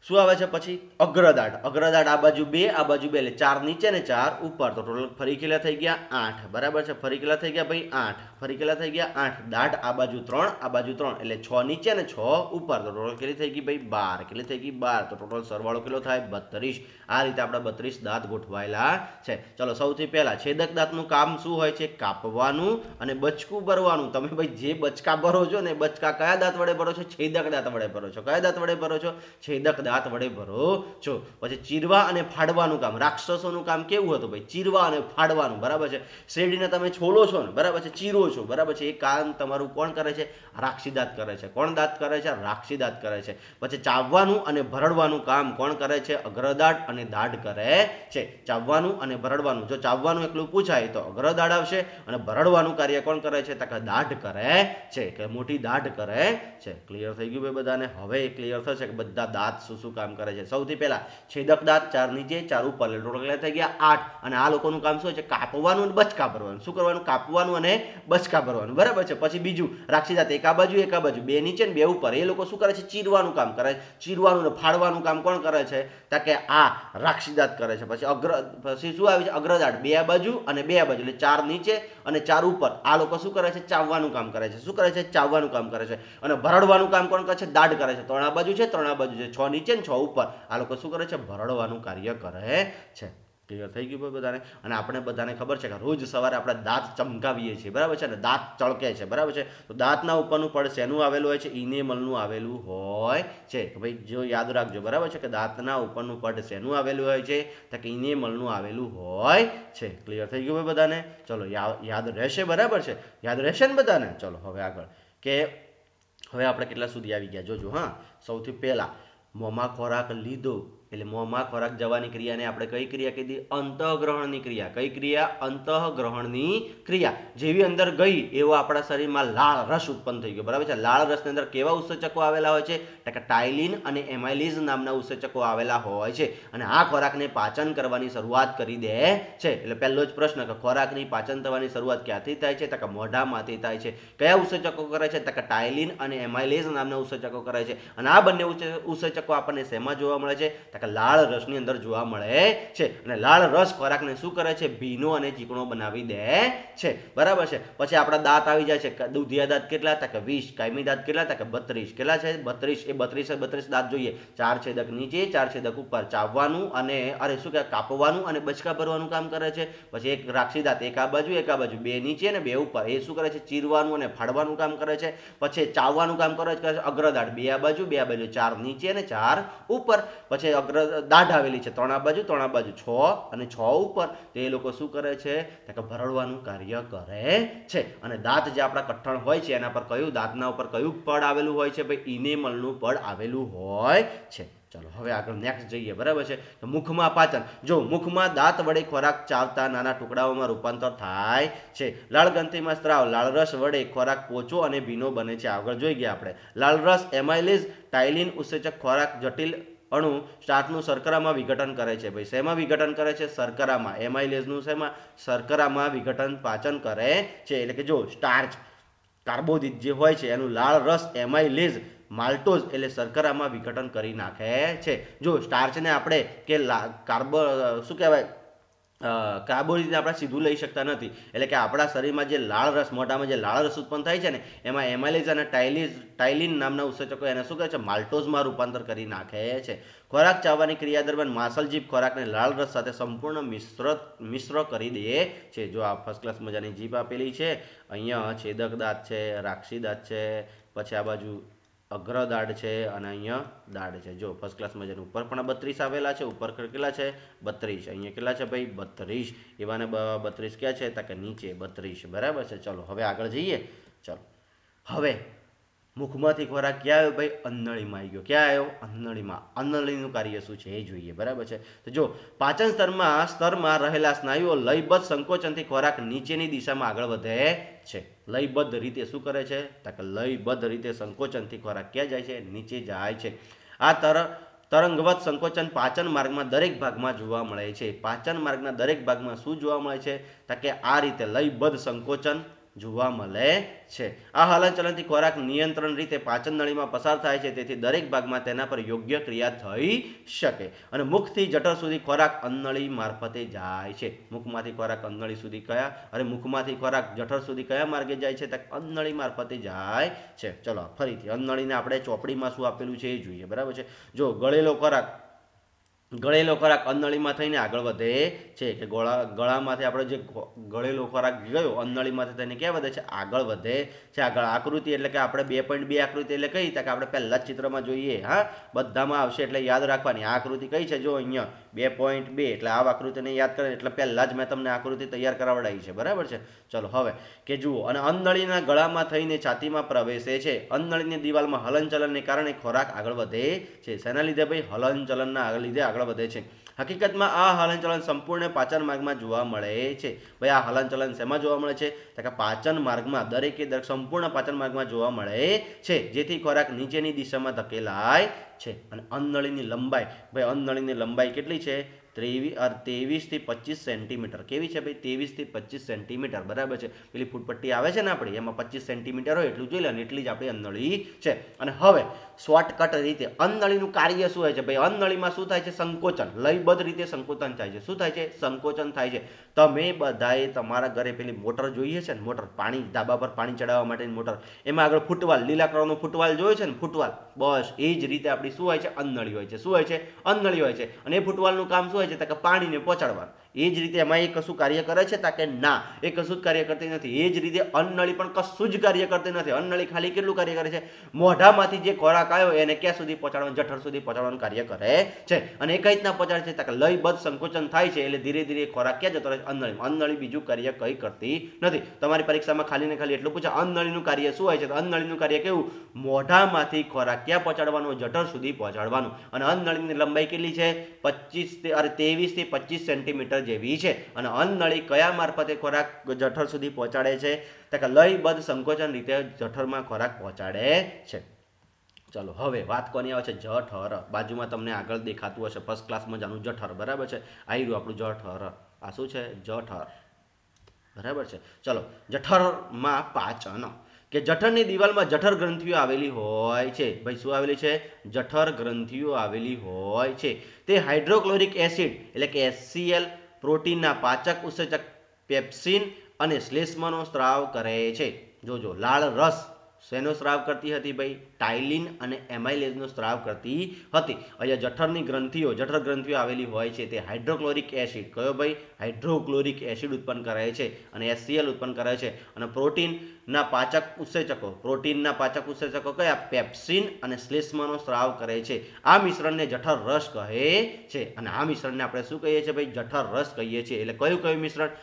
શું આવે છે પછી અગ્રદાઢ અગ્રદાઢ આ બાજુ 2 આ બાજુ 2 એટલે 4 નીચે ને 4 ઉપર તો ટોટલ ફરી કેટલા થઈ ગયા 8 બરાબર છે ફરી કેટલા થઈ ગયા ભાઈ 8 ફરી કેટલા થઈ ગયા 8 દાઢ આ બાજુ 3 આ બાજુ 3 એટલે 6 નીચે ને 6 ઉપર તો ટોટલ કેટલી થઈ ગઈ ભાઈ 12 કેટલી થઈ ગઈ 12 તો ટોટલ સરવાળો કેટલો થાય 32 આ રીતે આપણા 32 દાંત ગોઠવાયેલા છે ચલો સૌથી પહેલા છેદક દાંતનું કામ શું હોય છે કાપવાનું અને બચકું ભરવાનું તમે ભાઈ જે બચકા ભરો છો ને બચકા કયા દાંત વડે ભરો છો છેદક દાંત વડે ભરો છો કયા દાંત વડે ભરો છો છેદક દાંત વડે ભરો છો પછી ચીરવા અને ફાડવાનું કામ રાક્ષસોનું કામ કેવું હતું ભાઈ ચીરવા અને ફાડવાનું બરાબર છે શેરડીને તમે છોલો છો ને બરાબર છે ચીરો છો બરાબર છે એ કામ તમારું કોણ કરે છે રાક્ષી દાંત કરે છે કોણ દાંત કરે છે રાક્ષી દાંત કરે છે પછી ચાવવાનું અને ભરડવાનું કામ કોણ કરે છે અગ્રદાઢ અને દાઢ કરે છે ચાવવાનું અને ભરડવાનું જો ચાવવાનું એકલું પૂછાય તો અગ્રદાઢ આવશે અને ભરડવાનું કાર્ય કોણ કરે છે તો કે દાઢ કરે છે કે મોટી દાઢ કરે છે ક્લિયર થઈ ગયું ભાઈ બધાને હવે ક્લિયર થશે કે બધા દાંત શું કામ કરે છે સૌથી પહેલા છેદક દાંત 4 નીચે 4 ઉપર એટલે ટોટલ કેટલા થઈ ગયા 8 અને આ લોકોનું કામ શું છે કાપવાનું અને બચકા ભરવાનું શું કરવાનું કાપવાનું અને બચકા ભરવાનું બરાબર છે પછી બીજું રાક્ષી દાંત એક આ બાજુ 2 નીચે ને 2 ઉપર એ લોકો શું કરે છે ચીરવાનું કામ કરે છે ચીરવાનું અને ફાડવાનું કામ કોણ કરે છે તો કે આ રાક્ષી દાંત કરે છે પછી શું આવે છે અગ્રદાઢ 2 આ બાજુ અને 2 આ બાજુ એટલે 4 નીચે અને 4 ઉપર આ લોકો શું કરે છે ચાવવાનું કામ કરે છે શું કરે છે ચાવવાનું કામ કરે છે અને ભરડવાનું કામ કોણ કરે છે દાઢ કરે છે 3 આ બાજુ છે 3 આ બાજુ છે 6 નીચે ને 6 ઉપર આ લોકો શું કરે છે ભરડવાનું કાર્ય કરે છે ક્લિયર થઈ ગયું બધાને અને આપણે બધાને ખબર છે કે રોજ સવારે આપણે દાંત ચમકાવીએ છીએ બરાબર છે ને દાંત ચળકે છે બરાબર છે તો દાંતના ઉપરનું પડ શેનું આવેલું હોય છે ઇનેમલનું આવેલું હોય છે કે ભાઈ જો યાદ રાખજો બરાબર છે કે દાંતના ઉપરનું પડ શેનું આવેલું હોય છે તો કે ઇનેમલનું આવેલું હોય છે ક્લિયર થઈ ગયું બધાને ચલો યાદ રહેશે બરાબર છે યાદ રહેશે ને બધાને ચલો હવે આગળ કે હવે આપણે કેટલા સુધી આવી ગયા જોજો હા સૌથી પહેલા મોંમાં ખોરાક લીધો એટલે મોંમાં ખોરાક જવાની ક્રિયાને આપણે કઈ ક્રિયા કીધી અંતઃગ્રહણની ક્રિયા કઈ ક્રિયા અંતઃગ્રહણની ક્રિયા જેવી અંદર ગઈ એવો આપણા શરીરમાં લાળ રસ ઉત્પન્ન થઈ ગયો બરાબર છે લાળ રસની અંદર કેવા ઉત્સેચકો આવેલા હોય છે એટલે કે ટાઇલિન અને એમાઇલીઝ નામના ઉત્સેચકો આવેલા હોય છે અને આ ખોરાકને પાચન કરવાની શરૂઆત કરી દે છે એટલે પહેલો જ પ્રશ્ન કે ખોરાકની પાચન થવાની શરૂઆત ક્યાંથી થાય છે તો કે મોઢામાંથી થાય છે કયા ઉત્સેચકો કરે છે તો કે ટાઇલિન અને એમાઇલીઝ નામના ઉત્સેચકો કરે છે અને આ બંને ઉત્સેચકો આપણને શેમાં જોવા મળે છે કે લાળ રસની અંદર જોવા મળે છે અને લાળ રસ ખોરાકને શું કરે છે ભીનો અને ચીકણો બનાવી દે છે બરાબર છે પછી આપણા દાંત આવી જાય છે દૂધિયા દાંત કેટલા હતા કે 20 કાયમી દાંત કેટલા હતા કે 32 કેટલા છે 32 એ 32 દાંત જોઈએ 4 છેદક નીચે 4 છેદક ઉપર ચાવવાનું અને અરે શું કે કાપવાનું અને બચકા ભરવાનું કામ કરે છે પછી એક રાક્ષી દાંત એક આ બાજુ 2 નીચે અને 2 ઉપર એ શું કરે છે ચીરવાનું અને ફાડવાનું કામ કરે છે પછી ચાવવાનું કામ કરે છે અગ્રદાઢ 2 આ બાજુ 4 નીચે અને 4 ઉપર પછી દાઢ આવેલી છે 3 આ બાજુ 6 અને 6 ઉપર તે લોકો શું કરે છે કે ભરડવાનું કાર્ય કરે છે અને દાંત જે આપણા કઠણ હોય છે એના પર કયું દાંતના ઉપર કયું પડ આવેલું હોય છે ભાઈ ઇનેમલનું પડ આવેલું હોય છે ચલો હવે આગળ નેક્સ્ટ જઈએ બરાબર છે તો મુખમાં પાચન જો મુખમાં દાંત વડે ખોરાક ચાવતા નાના ટુકડાઓમાં રૂપાંતર થાય છે લાળગ્રંથિમાં સ્ત્રાવ લાળરસ વડે ખોરાક પોચો અને ભીનો બને છે આગળ જોઈ ગયા આપણે લાળરસ એમાઇલેઝ ટાઇલિન ઉત્સેચક ખોરાક જટિલ અણુ સ્ટાર્ચનું શર્કરામાં વિઘટન કરે છે ભાઈ શેમાં વિઘટન કરે છે શર્કરામાં એમાઇલેઝનું શેમાં શર્કરામાં વિઘટન પાચન કરે છે એટલે કે જો સ્ટાર્ચ કાર્બોદિત જે હોય છે એનું લાળ રસ એમાઇલેઝ માલ્ટોઝ એટલે શર્કરામાં વિઘટન કરી નાખે છે જો સ્ટાર્ચને આપણે કે શું કહેવાય કાર્બોદિત આપણે સીધું લઈ શકતા નથી એટલે કે આપણા શરીરમાં જે લાળ રસ મોઢામાં જે લાળ રસ ઉત્પન્ન થાય છે ને એમાં એમાઇલેઝ અને ટાઇલિન નામના ઉત્સેચકો એને શું કહે છે માલ્ટોઝમાં રૂપાંતર કરી નાખે છે ખોરાક ચાવવાની ક્રિયા દરમિયાન માસલ જીભ ખોરાકને લાળ રસ સાથે સંપૂર્ણ મિશ્ર કરી દે છે જો આ ફર્સ્ટ ક્લાસ મજાની જીભ આપેલી છે અહીંયા છેદક દાંત છે રાક્ષી દાંત છે પછી આ બાજુ અગ્રદાઢ છે અને અહીંયા દાઢ છે જો ફર્સ્ટ ક્લાસ મજાનું ઉપર પણ 32 આવેલા છે ઉપર કેટલા છે 32 અહીંયા કેટલા છે ભાઈ 32 એવાને 32 ક્યાં છે તો કે નીચે 32 બરાબર છે ચલો હવે આગળ જઈએ ચલો હવે મુખમાંથી ખોરાક ક્યાં આવ્યો ભાઈ અન્નળીમાં આવી ગયો ક્યાં આવ્યો અન્નળીમાં અન્નળીનું કાર્ય શું છે એ જોઈએ બરાબર છે તો જો પાચન સ્તરમાં રહેલા સ્નાયુઓ લયબદ્ધ સંકોચનથી ખોરાક નીચેની દિશામાં આગળ વધે છે લયબદ્ધ રીતે શું કરે છે તો કે લયબદ્ધ રીતે સંકોચનથી ખોરાક ક્યાં જાય છે નીચે જાય છે આ તરંગવત સંકોચન પાચન માર્ગમાં દરેક ભાગમાં જોવા મળે છે પાચન માર્ગના દરેક ભાગમાં શું જોવા મળે છે તો કે આ રીતે લયબદ્ધ સંકોચન જોવા મળે છે. આ હલનચલનથી ખોરાક નિયંત્રણ રીતે પાચન નળીમાં પસાર થાય છે, તેથી દરેક ભાગમાં તેના પર યોગ્ય ક્રિયા થઈ શકે. અને મુખથી જઠર સુધી ખોરાક અન્નનળી મારફતે જાય છે. મુખમાંથી ખોરાક અન્નનળી સુધી કયા અને મુખમાંથી ખોરાક જઠર સુધી કયા માર્ગે જાય છે? તો અન્નનળી મારફતે જાય છે. ચલો ફરીથી અન્નનળીને આપણે ચોપડીમાં શું આપેલું છે એ જોઈએ. બરાબર છે. જો ગળેલો ખોરાક અન્નળીમાં થઈને આગળ વધે છે કે ગળામાંથી આપણે જે ગળેલો ખોરાક ગયો અન્નળીમાંથી થઈને ક્યાં વધે છે? આગળ વધે છે. આગળ આકૃતિ એટલે કે આપણે 2.2 આકૃતિ એટલે કઈ કે આપણે પહેલા જ ચિત્રમાં જોઈએ. હા, બધામાં આવશે એટલે યાદ રાખવાની. આ આકૃતિ કઈ છે? જો અહીંયા 2.2 એટલે આ આકૃતિને યાદ કરે એટલે પહેલા જ મેં તમને આકૃતિ તૈયાર કરાવડાવી છે. બરાબર છે. ચલો હવે કે જુઓ, અને અન્નનળીના ગળામાં થઈને છાતીમાં પ્રવેશે છે. અન્નનળીની દિવાલમાં હલનચલનને કારણે ખોરાક આગળ વધે છે. શેના લીધે ભાઈ? હલનચલનના લીધે આગળ વધે છે. હકીકતમાં આ હલનચલન સંપૂર્ણ પાચન માર્ગમાં જોવા મળે છે. ભાઈ આ હલનચલન શેમાં જોવા મળે છે? તો કે પાચન માર્ગમાં, દરેકે દરેક સંપૂર્ણ પાચન માર્ગમાં જોવા મળે છે, જેથી ખોરાક નીચેની દિશામાં ધકેલાય છે. અને અન્નનળીની લંબાઈ, ભાઈ અન્નનળીની લંબાઈ કેટલી છે? 23 થી 25 સેન્ટીમીટર. કેવી છે ભાઈ? 23 થી 25 સેન્ટીમીટર. બરાબર છે. પેલી ફૂટપટ્ટી આવે છે ને આપણી, એમાં 25 સેન્ટીમીટર હોય એટલું જોઈ લે, એટલી જ આપણી અન્નનળી છે. અને હવે શોર્ટકટ રીતે અન્નનળીનું કાર્ય શું હોય છે? ભાઈ અન્નનળીમાં શું થાય છે? સંકોચન, લયબદ્ધ રીતે સંકોચન થાય છે. શું થાય છે? સંકોચન થાય છે. તમે બધાએ તમારા ઘરે પેલી મોટર જોઈએ છે ને, મોટર પાણી ધાબા પર પાણી ચડાવવા માટેની મોટર, એમાં આગળ ફૂટવાલ, લીલા કલરનો ફૂટવાલ જોયો છે ને? ફૂટવાલ. બસ એ જ રીતે આપણી શું હોય છે? અન્નનળી હોય છે. શું હોય છે? અન્નનળી હોય છે. અને એ ફૂટવાલનું કામ શું હોય છે? તો કે પાણીને પહોંચાડવાનું. એ જ રીતે એમાં એ કશું કાર્ય કરે છે? તા કે ના, એ કશું જ કાર્ય કરતી નથી. એ જ રીતે અન્નનળી પણ કશું જ કાર્ય કરતી નથી. અન્નનળી ખાલી કેટલું કાર્ય કરે છે? મોઢામાંથી જે ખોરાક આવ્યો એને ક્યાં સુધી પહોંચાડવાનું? જઠર સુધી પહોંચાડવાનું કાર્ય કરે છે. અને એ કઈ રીતના પહોંચાડે છે? તો કે લયબદ્ધ સંકોચન થાય છે એટલે ધીરે ધીરે ખોરાક ક્યાં જતો રહે છે? અન્નનળીમાં. અન્નનળી બીજું કાર્ય કઈ કરતી નથી. તમારી પરીક્ષામાં ખાલી ને ખાલી એટલું પૂછે અન્નનળીનું કાર્ય શું હોય છે? તો અન્નનળીનું કાર્ય કેવું? મોઢામાંથી ખોરાક ક્યાં પહોંચાડવાનું? જઠર સુધી પહોંચાડવાનું. અને અન્નનળીની લંબાઈ કેટલી છે? 23 થી 25 સેન્ટીમીટર જેવી છે. અને અન્નનળી કયા મારફતે ખોરાક જઠર સુધી પહોંચાડે છે? તો કે લયબદ્ધ સંકોચન રીતે જઠરમાં ખોરાક પહોંચાડે છે. ચલો હવે વાત કોની આવે છે? જઠર. બાજુમાં તમને આગળ દેખાતું હશે ફર્સ્ટ ક્લાસ મજાનું જઠર. બરાબર છે. આવી રહ્યું આપણું જઠર. આ શું છે? જઠર. બરાબર છે. ચલો જઠરમાં પાચન, કે જઠરની દિવાલમાં જઠર ગ્રંથિઓ આવેલી હોય છે. ભાઈ શું આવેલી છે? જઠર ગ્રંથિઓ આવેલી હોય છે. તે હાઇડ્રોક્લોરિક એસિડ એટલે કે HCl, પ્રોટીનના પાચક ઉત્સેચક પેપ્સિન અને શ્લેષ્માનો સ્ત્રાવ કરે છે. જોજો, લાળ રસ શેનો સ્ત્રાવ કરતી હતી ભાઈ? ટાઇલિન અને એમાઇલેઝનો સ્ત્રાવ કરતી હતી. અહીંયા જઠર ગ્રંથિઓ આવેલી હોય છે. તે હાઇડ્રોક્લોરિક એસિડ, કયો ભાઈ? હાઇડ્રોક્લોરિક એસિડ ઉત્પન્ન કરે છે અને HCl ઉત્પન્ન કરે છે. અને પ્રોટીનના પાચક ઉત્સેચકો કયા? પેપ્સિન અને શ્લેષ્માનો સ્ત્રાવ કરે છે. આ મિશ્રણને જઠર રસ કહે છે. અને આ મિશ્રણને આપણે શું કહીએ છીએ ભાઈ? જઠર રસ કહીએ છીએ. એટલે કયું મિશ્રણ?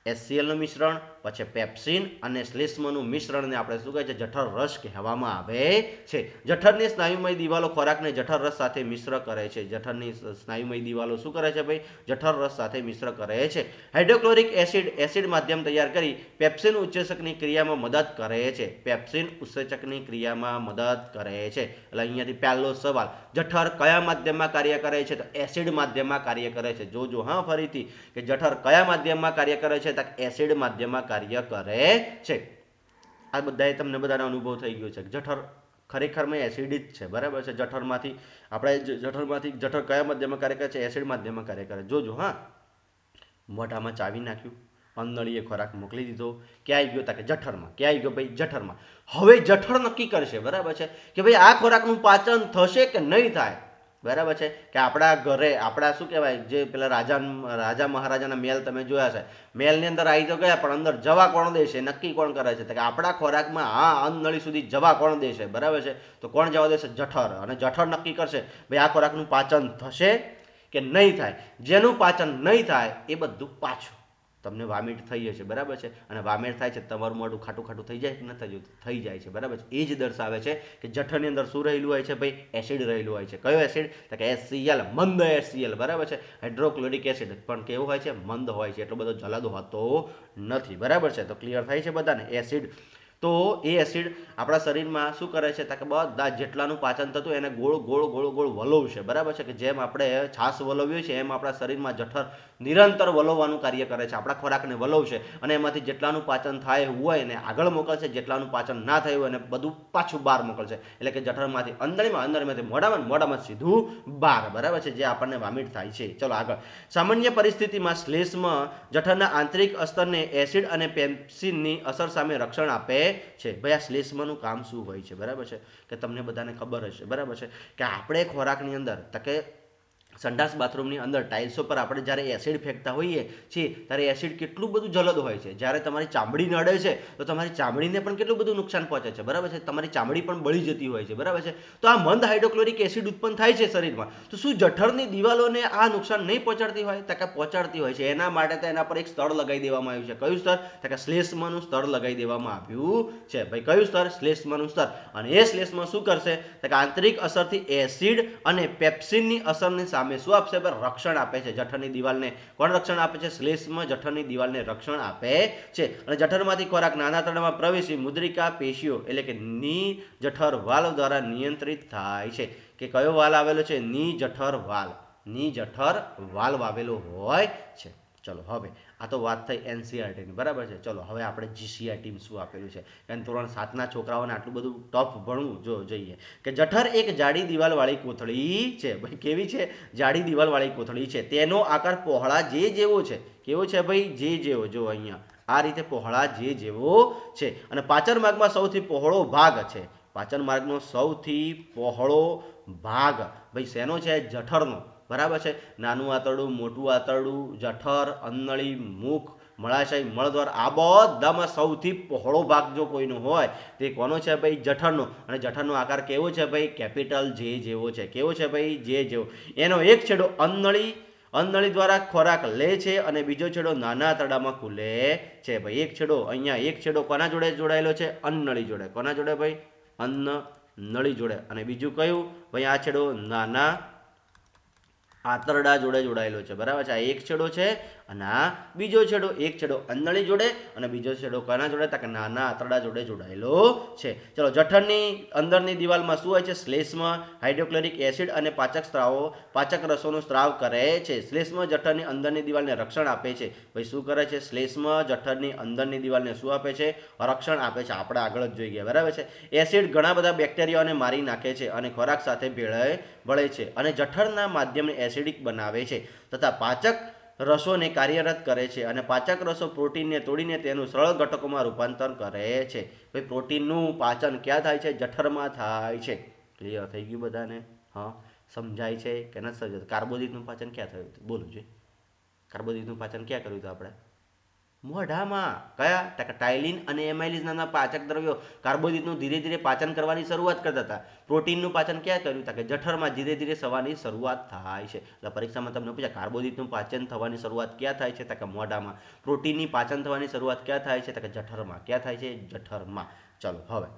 HCl નું મિશ્રણ, પછી પેપ્સિન અને શ્લેષ્માનું મિશ્રણને આપણે શું કહે છે? જઠર રસ કહેવામાં આવે છે. જઠરની સ્નાયુમય દિવાલો ખોરાકને જઠર રસ સાથે મિશ્ર કરે છે. જઠરની સ્નાયુમય દિવાલો શું કરે છે ભાઈ? જઠર રસ સાથે મિશ્ર કરે છે. હાઇડ્રોક્લોરિક એસિડ માધ્યમ તૈયાર કરી પેપ્સિન ઉત્સેચકની ક્રિયામાં મદદ કરે છે. પેપ્સિન ઉત્સેચકની ક્રિયામાં મદદ કરે છે. એટલે અહીંયાથી પહેલો સવાલ, જઠર કયા માધ્યમમાં કાર્ય કરે છે? તો એસિડ માધ્યમમાં કાર્ય કરે છે. જોજો હા ફરીથી, કે જઠર કયા માધ્યમમાં કાર્ય કરે છે? એસિડ માધ્યમમાં કાર્ય કરે છે. આ બધાએ તમને બધાનો અનુભવ થઈ ગયો છે. જઠર ખરેખરમાં એસિડ જ છે. બરાબર છે. જઠર કયા માધ્યમમાં કાર્ય કરે છે? એસિડ માધ્યમમાં કાર્ય કરે. જોજો હા, મોઢામાં ચાવી નાખ્યું, અન્નનળીએ ખોરાક મોકલી દીધો, ક્યાં આવી ગયો? કે જઠરમાં. ક્યાં આવી ગયો ભાઈ? જઠરમાં. હવે જઠર નક્કી કરશે, બરાબર છે, કે ભાઈ આ ખોરાકનું પાચન થશે કે નહીં થાય. બરાબર છે. કે આપણા ઘરે શું કહેવાય, જે પેલા રાજા મહારાજાના મહેલ તમે જોયા છે, મહેલની અંદર આવી તો ગયા પણ અંદર જવા કોણ દેશે? નક્કી કોણ કરે છે? કે આપણા ખોરાકમાં અન્નનળી સુધી જવા કોણ દેશે? બરાબર છે. તો કોણ જવા દેશે? જઠર. અને જઠર નક્કી કરશે ભાઈ આ ખોરાકનું પાચન થશે કે નહીં થાય. જેનું પાચન નહીં થાય એ બધું પાછું. તમને વામિટ થઈ જશે. બરાબર છે. અને વામિટ થાય છે તમારું મોઢું ખાટું ખાટું થઈ જાય કે ન થઈ જાય છે. બરાબર છે. એ જ દર્શાવે છે કે જઠરની અંદર શું રહેલું હોય છે ભાઈ? એસિડ રહેલું હોય છે. કયો એસિડ? તો કે HCl, મંદ HCl. બરાબર છે. હાઇડ્રોક્લોરિક એસિડ પણ કેવું હોય છે? મંદ હોય છે. એટલો બધો જલદ હોતો નથી. બરાબર છે. તો ક્લિયર થાય છે બધાને? એસિડ તો એ એસિડ આપણા શરીરમાં શું કરે છે કે બધા જેટલાનું પાચન થતું એને ગોળ ગોળ ગોળ ગોળ વલોવશે, બરાબર છે, કે જેમ આપણે છાશ વલોવીએ છીએ એમ આપણા શરીરમાં જઠર નિરંતર વલોવવાનું કાર્ય કરે છે, આપણા ખોરાકને વલોવશે અને એમાંથી જેટલાનું પાચન થાય હોય ને આગળ મોકલશે, જેટલાનું પાચન ના થયું હોય ને બધું પાછું બહાર મોકલશે, એટલે કે જઠરમાંથી અંદરમાંથી મોઢામાં સીધું બહાર, બરાબર છે, જે આપણને વામિટ થાય છે. ચલો આગળ. સામાન્ય પરિસ્થિતિમાં શ્લેષ્મા જઠરના આંતરિક સ્તરને એસિડ અને પેપ્સિનની અસર સામે રક્ષણ આપે છે. ભાઈ આ શ્લેષ્માનું કામ શું હોય છે, બરાબર છે, કે તમને બધાને ખબર હશે, બરાબર છે, કે આપણે ખોરાકની અંદર કે સંડાસ બાથરૂમની અંદર ટાઇલ્સો પર આપણે જ્યારે એસિડ ફેંકતા હોઈએ છીએ ત્યારે એસિડ કેટલું બધું જલદ હોય છે. જ્યારે તમારી ચામડી નડે છે તો તમારી ચામડીને પણ કેટલું બધું નુકસાન પહોંચે છે, બરાબર છે, તમારી ચામડી પણ બળી જતી હોય છે, બરાબર છે. તો આ મંદ હાઇડ્રોક્લોરિક એસિડ ઉત્પન્ન થાય છે શરીરમાં, તો શું જઠરની દિવાલોને આ નુકસાન નહીં પહોંચાડતી હોય? તો કે પહોંચાડતી હોય છે. એના માટે તો એના પર એક સ્તર લગાવી દેવામાં આવ્યું છે. કયું સ્તર? તો કે શ્લેષ્માનું સ્તર લગાવી દેવામાં આવ્યું છે. ભાઈ કયું સ્તર? શ્લેષ્માનું સ્તર. અને એ શ્લેષ્મા શું કરશે તો કે આંતરિક અસરથી એસિડ અને પેપ્સિનની અસરની સામે શું આપશે? રક્ષણ આપે છે જઠરની દિવાલને. કોણ રક્ષણ આપે છે? શ્લેષ્મા જઠરની દિવાલને રક્ષણ આપે છે. અને જઠરમાંથી ખોરાક નાના આંતરડામાં પ્રવેશી મુદ્રિકા પેશીઓ એટલે કે ની જઠર વાલ્વ દ્વારા નિયંત્રિત થાય છે. કે કયો વાલ્વ આવેલો છે? ની જઠર વાલ્વ. ની જઠર વાલ્વ આવેલો હોય છે. ચલો હવે આ તો વાત થઈ એનસીઆરટીની, બરાબર છે. ચલો હવે આપણે જીસીઆરટી શું આપેલું છે, કારણ ધોરણ 7ના છોકરાઓને આટલું બધું ટફ ભણવું જોઈએ. કે જઠર એક જાડી દિવાલવાળી કોથળી છે. ભાઈ કેવી છે? જાડી દિવાલવાળી કોથળી છે. તેનો આકાર પહોળા જે જેવો છે. કેવો છે ભાઈ? જે જેવો. જો અહીંયા આ રીતે પહોળા જે જેવો છે. અને પાચન માર્ગમાં સૌથી પહોળો ભાગ છે. પાચન માર્ગનો સૌથી પહોળો ભાગ ભાઈ શેનો છે? જઠરનો, બરાબર છે. નાનું આંતરડું, મોટું આંતરડું, જઠર, અન્નળી, મુખ, મળાશય, મળદ્વાર, આ બધામાં સૌથી પહોળો ભાગ જો કોઈનો હોય તે કોનો છે ભાઈ? જઠરનો. અને જઠરનો આકાર કેવો છે ભાઈ? કેપિટલ જે જેવો છે. કેવો છે ભાઈ? જે જેવો. એનો એક છેડો અન્નળી દ્વારા ખોરાક લે છે અને બીજો છેડો નાના આંતરડામાં ખુલે છે. ભાઈ એક છેડો અહીંયા, એક છેડો કોના જોડે જોડાયેલો છે? અન્નળી જોડે. કોના જોડે ભાઈ? અન્નળી જોડે. અને બીજું કયું ભાઈ? આ છેડો નાના આંતરડા જોડે જોડાયેલો છે, બરાબર છે. આ એક છેડો છે અને આ બીજો છેડો. એક છેડો અન્નળી જોડે અને બીજો છેડો કોના જોડે? તો કે નાના આંતરડા જોડે જોડાયેલો છે. ચલો જઠરની અંદરની દિવાલમાં શું હોય છે? શ્લેષ્મા હાઇડ્રોક્લોરિક એસિડ અને પાચક રસોનો સ્ત્રાવ કરે છે. શ્લેષ્મા જઠરની અંદરની દિવાલને રક્ષણ આપે છે. ભાઈ શું કરે છે? શ્લેષ્મા જઠરની અંદરની દિવાલને શું આપે છે? રક્ષણ આપે છે. આપણે આગળ જ જોઈ ગયા, બરાબર છે. એસિડ ઘણા બધા બેક્ટેરિયાઓને મારી નાખે છે અને ખોરાક સાથે ભળે છે અને જઠરના માધ્યમને એસિડિક બનાવે છે તથા પાચક રસોને કાર્યરત કરે છે. અને પાચક રસો પ્રોટીનને તોડીને તેનું સરળ ઘટકોમાં રૂપાંતર કરે છે. ભાઈ પ્રોટીનનું પાચન ક્યાં થાય છે? જઠરમાં થાય છે. ક્લિયર થઈ ગયું બધાને? હા, સમજાય છે કે નથી સમજાતું? કાર્બોદિતનું પાચન ક્યાં થયું હતું? બોલો જોઈએ. કાર્બોદિતનું પાચન ક્યાં કર્યું હતું આપણે? મોઢામાં. કયા? ટાઇલિન અને એમાઇલિસ નામના પાચક દ્રવ્યો કાર્બોદિતનું ધીરે ધીરે પાચન કરવાની શરૂઆત કરતા હતા. પ્રોટીનનું પાચન ક્યાં કર્યું હતા? કે જઠરમાં ધીરે ધીરે થવાની શરૂઆત થાય છે. એટલે પરીક્ષામાં તમને પૂછ્યા કાર્બોદિતનું પાચન થવાની શરૂઆત ક્યાં થાય છે? કે મોઢામાં. પ્રોટીનની પાચન થવાની શરૂઆત ક્યાં થાય છે? કે જઠરમાં. ક્યાં થાય છે? જઠરમાં. ચલો હવે